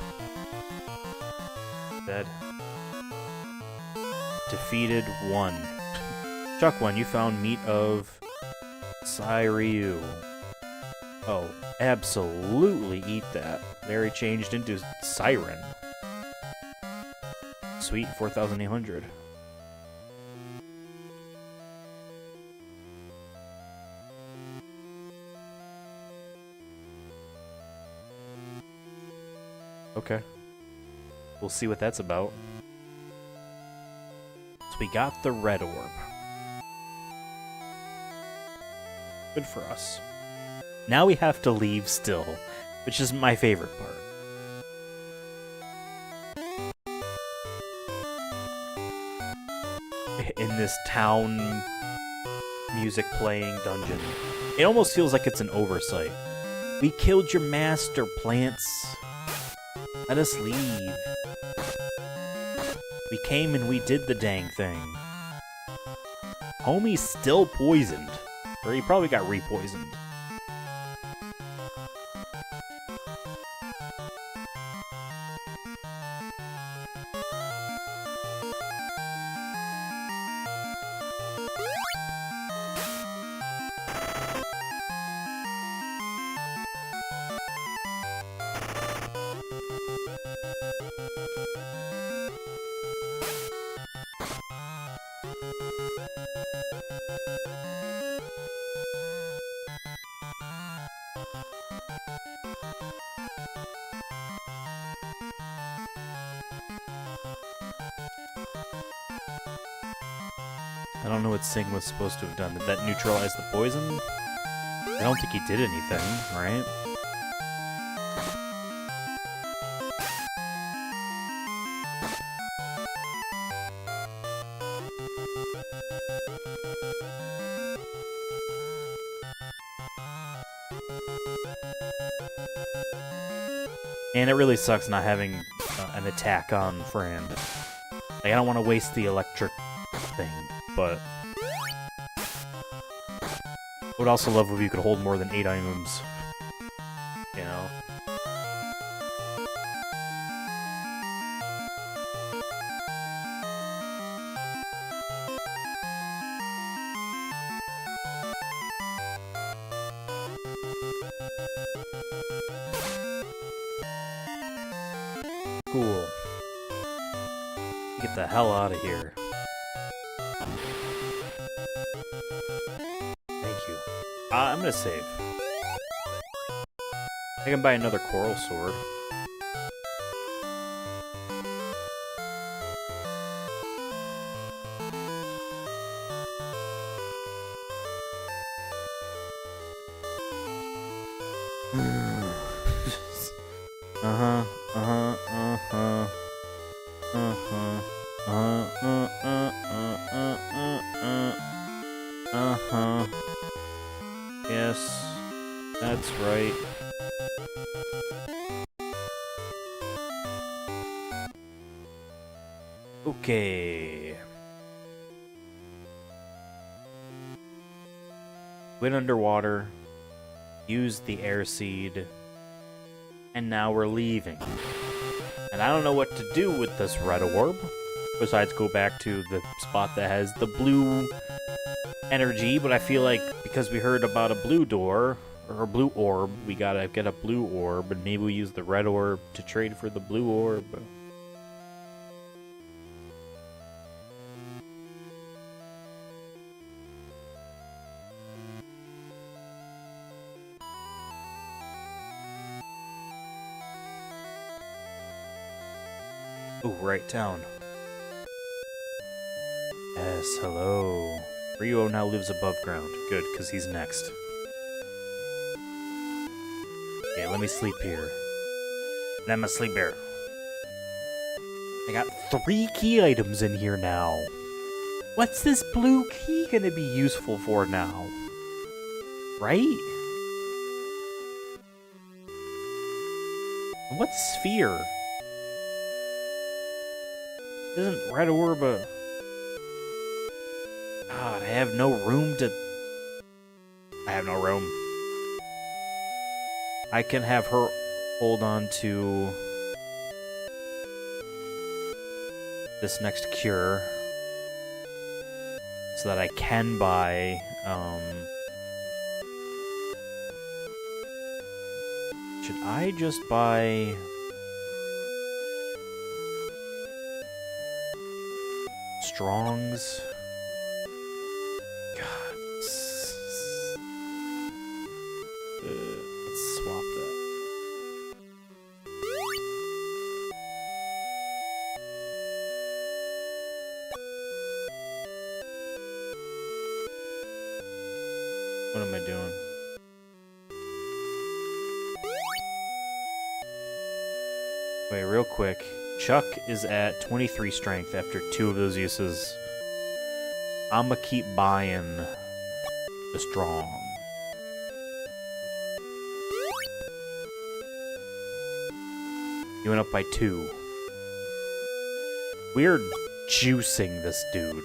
Speaker 1: Dead. Defeated 1. Chuck 1, you found meat of Ryu. Oh, absolutely eat that. Larry changed into Siren. Sweet, 4,800. Okay. We'll see what that's about. So we got the red orb. Good for us. Now we have to leave still, which is my favorite part. In this town music playing dungeon. It almost feels like it's an oversight. We killed your master, plants. Let us leave. We came and we did the dang thing. Homie's still poisoned. Or he probably got repoisoned. I don't know what Sing was supposed to have done. Did that neutralize the poison? I don't think he did anything, right? And it really sucks not having an attack on Fran. Like, I don't want to waste the electric thing, but I would also love if you could hold more than 8 items. You know? Cool. Get the hell out of here. Thank you. I'm gonna save. I can buy another coral sword. Yes, that's right. Okay. Went underwater, used the air seed, and now we're leaving. And I don't know what to do with this red orb, besides go back to the spot that has the blue energy, but I feel like because we heard about a blue door, or a blue orb, we gotta get a blue orb, and maybe we use the red orb to trade for the blue orb. Oh, right, town. Yes, hello. Ryo now lives above ground. Good, because he's next. Okay, let me sleep here. Let me sleep here. I got 3 key items in here now. What's this blue key gonna be useful for now? Right? What sphere? Isn't red orb a... God, I have no room to... I have no room. I can have her hold on to this next cure so that I can buy should I just buy Strongs? God. Let's swap that. What am I doing? Wait, real quick. Chuck is at 23 strength after 2 of those uses. I'ma keep buying the strong. You went up by 2. We're juicing this dude.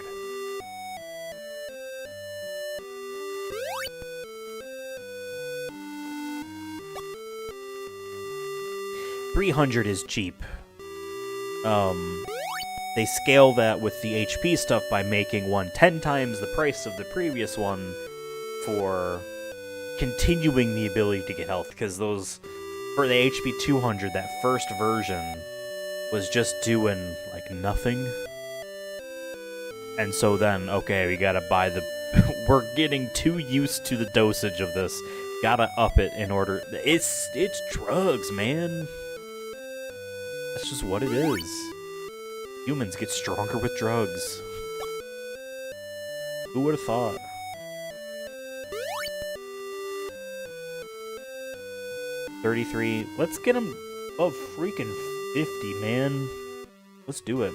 Speaker 1: $300 is cheap. They scale that with the HP stuff by making one 10 times the price of the previous one for continuing the ability to get health, because those, for the HP 200, that first version was just doing, like, nothing. And so then, okay, we gotta buy the... we're getting too used to the dosage of this. Gotta up it in order... It's drugs, man. That's just what it is. Humans get stronger with drugs. Who would have thought? $33. Let's get him above freaking 50, man. Let's do it.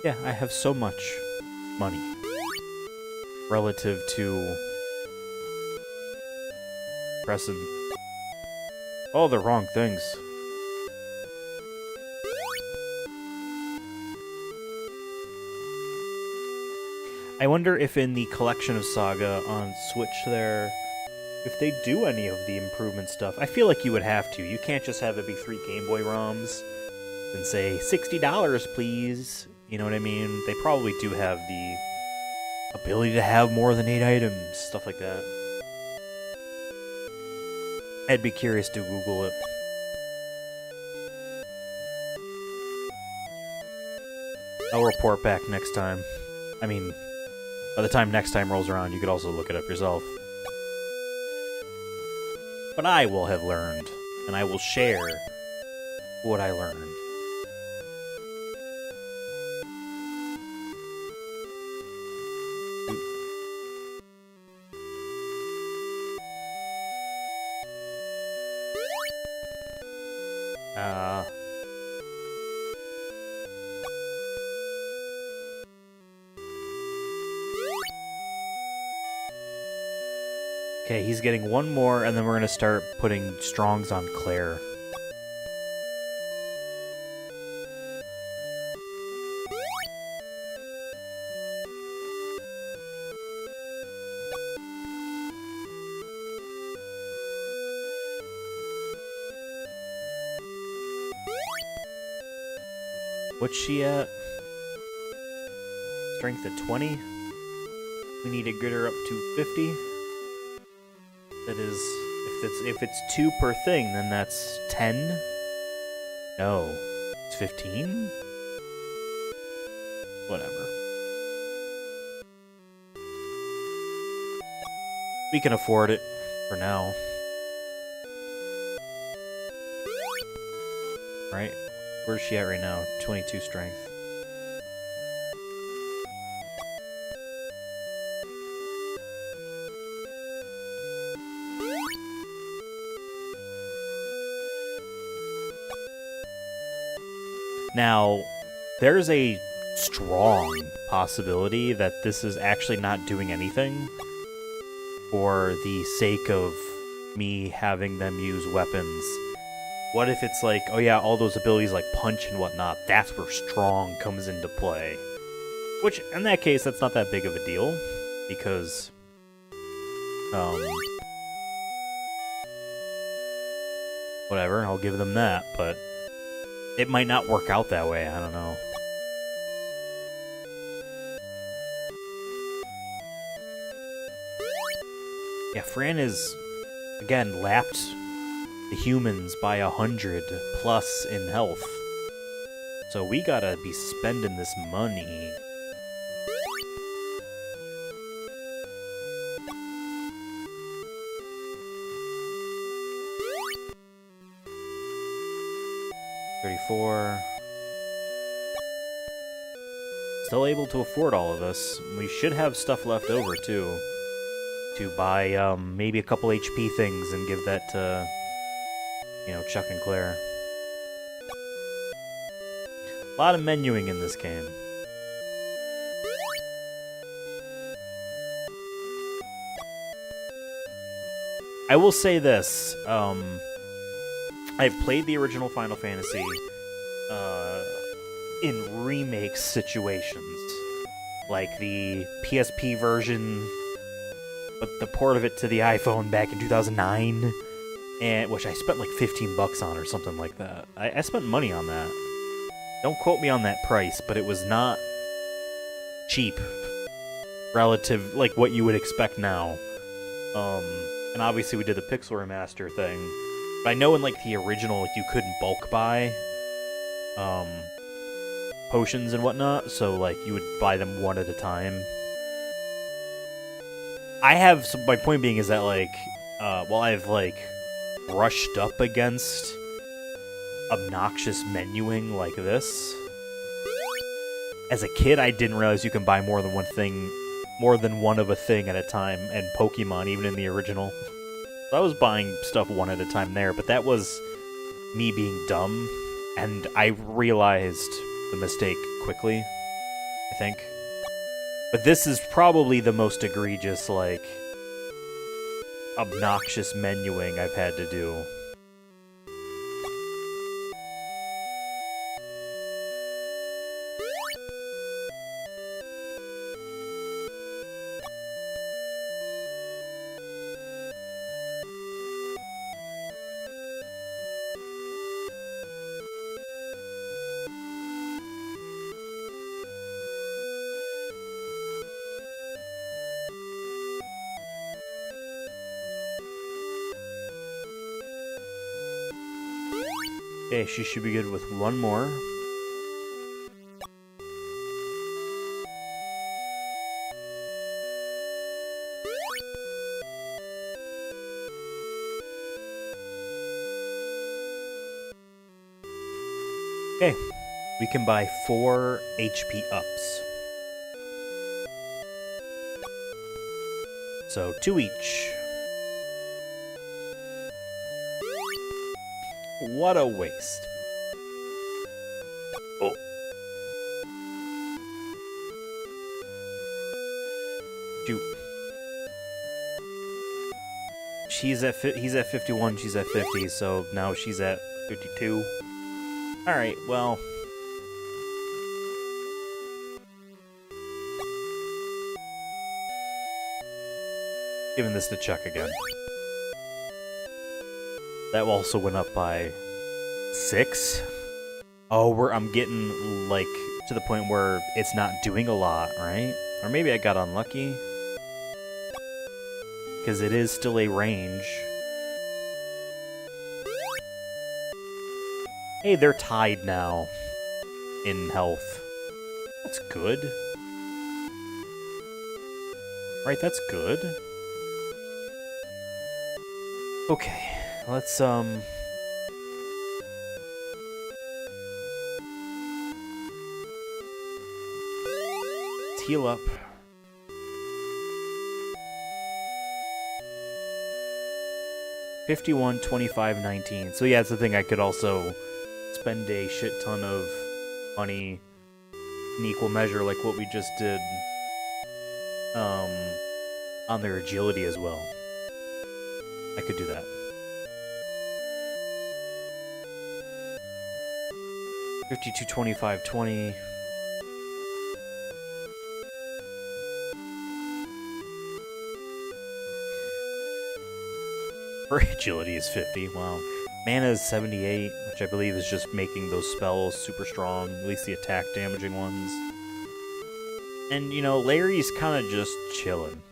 Speaker 1: Yeah, I have so much money relative to pressing all the wrong things. I wonder if in the collection of SaGa on Switch there, if they do any of the improvement stuff. I feel like you would have to. You can't just have it be 3 Game Boy ROMs and say, $60, please. You know what I mean? They probably do have the ability to have more than 8 items, stuff like that. I'd be curious to Google it. I'll report back next time. I mean, by the time next time rolls around, you could also look it up yourself. But I will have learned, and I will share what I learned. Okay, he's getting one more, and then we're gonna start putting strongs on Claire. What's she at? Strength at 20. We need to get her up to 50. That is, if it's 2 per thing, then that's 10? No. It's 15? Whatever. We can afford it for now. Right? Where's she at right now? 22 strength. Now, there's a strong possibility that this is actually not doing anything for the sake of me having them use weapons. What if it's like, oh yeah, all those abilities like punch and whatnot, that's where strong comes into play. Which, in that case, that's not that big of a deal, because, whatever, I'll give them that, but it might not work out that way, I don't know. Yeah, Fran is, again, lapped the humans by 100 plus in health. So we gotta be spending this money. $34. Still able to afford all of this. We should have stuff left over, too. To buy, maybe a couple HP things and give that to, you know, Chuck and Claire. A lot of menuing in this game. I will say this, I've played the original Final Fantasy in remake situations, like the PSP version, but the port of it to the iPhone back in 2009, and which I spent like $15 on or something like that. I spent money on that. Don't quote me on that price, but it was not cheap relative, like what you would expect now. And obviously we did the pixel remaster thing. But I know in like the original, like, you couldn't bulk buy potions and whatnot, so like you would buy them one at a time. My point being is that like, while I've like brushed up against obnoxious menuing like this, as a kid I didn't realize you can buy more than one of a thing at a time, and Pokemon, even in the original. So I was buying stuff one at a time there, but that was me being dumb, and I realized the mistake quickly, I think. But this is probably the most egregious, like, obnoxious menuing I've had to do. Okay, she should be good with one more. Okay, we can buy 4 HP ups. So 2 each. What a waste. Oh. Shoot. He's at 51, she's at 50, so now she's at 52. Alright, well. Giving this to Chuck again. That also went up by 6. Oh, I'm getting, like, to the point where it's not doing a lot, right? Or maybe I got unlucky. Because it is still a range. Hey, they're tied now in health. That's good. Right, that's good. Okay. Let's heal up. $51, $25, $19. So yeah, it's the thing, I could also spend a shit ton of money in equal measure like what we just did on their agility as well. I could do that. 52, 25, 20. Her agility is 50, wow. Mana is 78, which I believe is just making those spells super strong, at least the attack damaging ones. And, you know, Larry's kind of just chilling.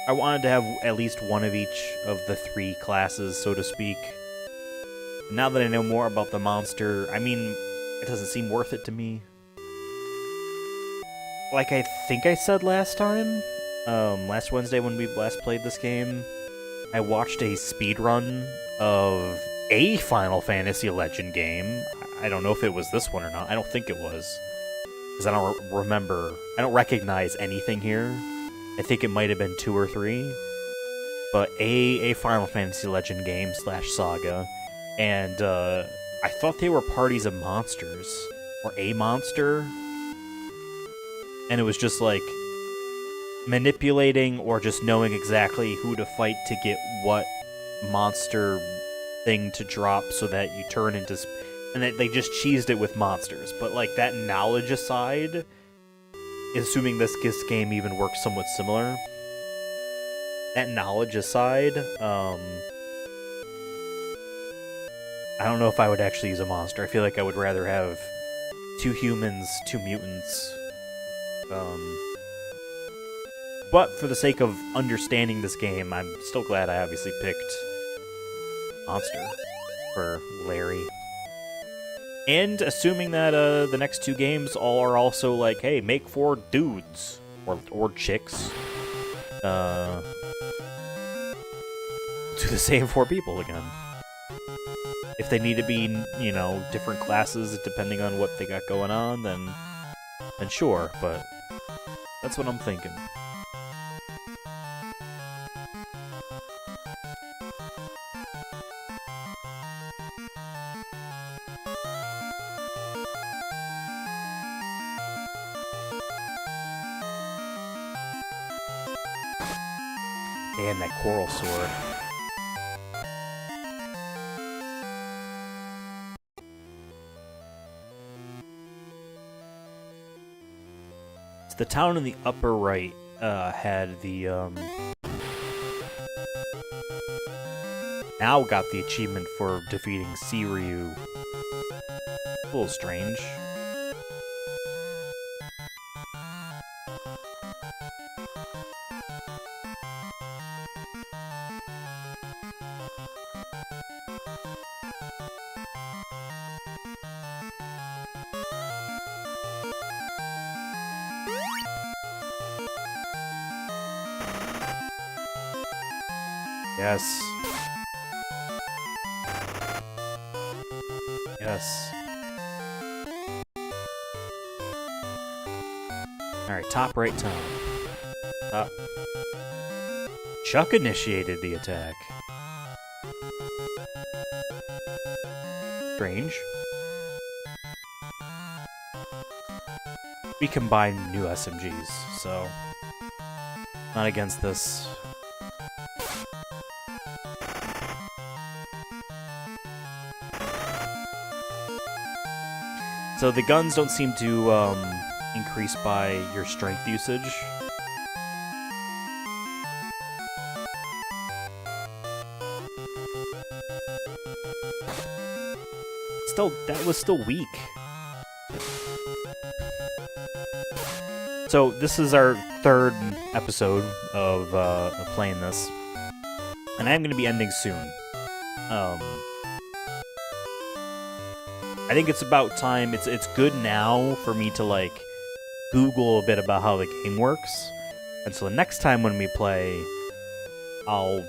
Speaker 1: I wanted to have at least one of each of the 3 classes, so to speak. Now that I know more about the monster, I mean, it doesn't seem worth it to me. Like I think I said last time, last Wednesday when we last played this game, I watched a speedrun of a Final Fantasy Legend game. I don't know if it was this one or not. I don't think it was. Because I don't remember, I don't recognize anything here. I think it might have been 2 or 3. But a Final Fantasy Legend game / SaGa. And I thought they were parties of monsters, or a monster, and it was just like manipulating or just knowing exactly who to fight to get what monster thing to drop so that you turn into, and they just cheesed it with monsters. But like that knowledge aside, assuming this game even works somewhat similar, that knowledge aside, I don't know if I would actually use a monster. I feel like I would rather have 2 humans, 2 mutants. But for the sake of understanding this game, I'm still glad I obviously picked monster for Larry. And assuming that the next 2 games all are also like, hey, make 4 dudes or chicks. Do the same 4 people again. If they need to be, you know, different classes depending on what they got going on, then sure, but that's what I'm thinking. And that coral sword. So the town in the upper right had the now got the achievement for defeating Siryu. A little strange. Yes. Yes. Alright, top right town. Top. Chuck initiated the attack. Strange. We combined new SMGs, so not against this. So the guns don't seem to increase by your strength usage. Still, that was still weak. So this is our 3rd episode of playing this, and I'm going to be ending soon. I think it's about time. It's good now for me to like Google a bit about how the game works, and so the next time when we play, I'll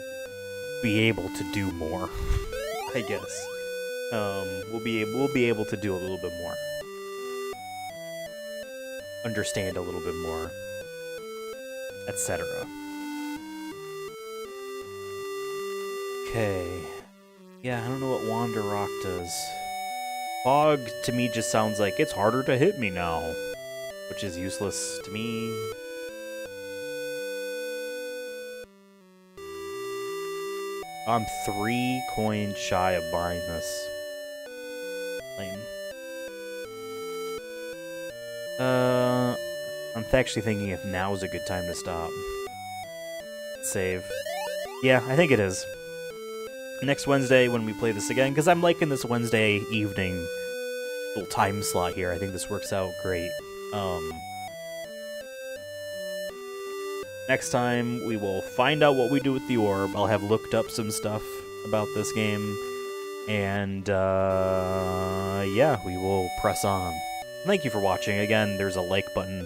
Speaker 1: be able to do more. I guess we'll be able to do a little bit more, understand a little bit more, etc. Okay. Yeah, I don't know what Wander Rock does. Fog, to me, just sounds like it's harder to hit me now, which is useless to me. I'm 3 coins shy of buying this. Lame. I'm actually thinking if now is a good time to stop. Save. Yeah, I think it is. Next Wednesday when we play this again, because I'm liking this Wednesday evening little time slot here. I think this works out great. Next time we will find out what we do with the orb. I'll have looked up some stuff about this game, and yeah, we will press on. Thank you for watching. Again, there's a like button,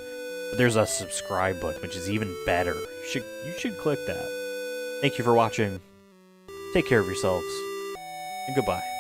Speaker 1: but there's a subscribe button, which is even better. You should click that. Thank you for watching. Take care of yourselves, and goodbye.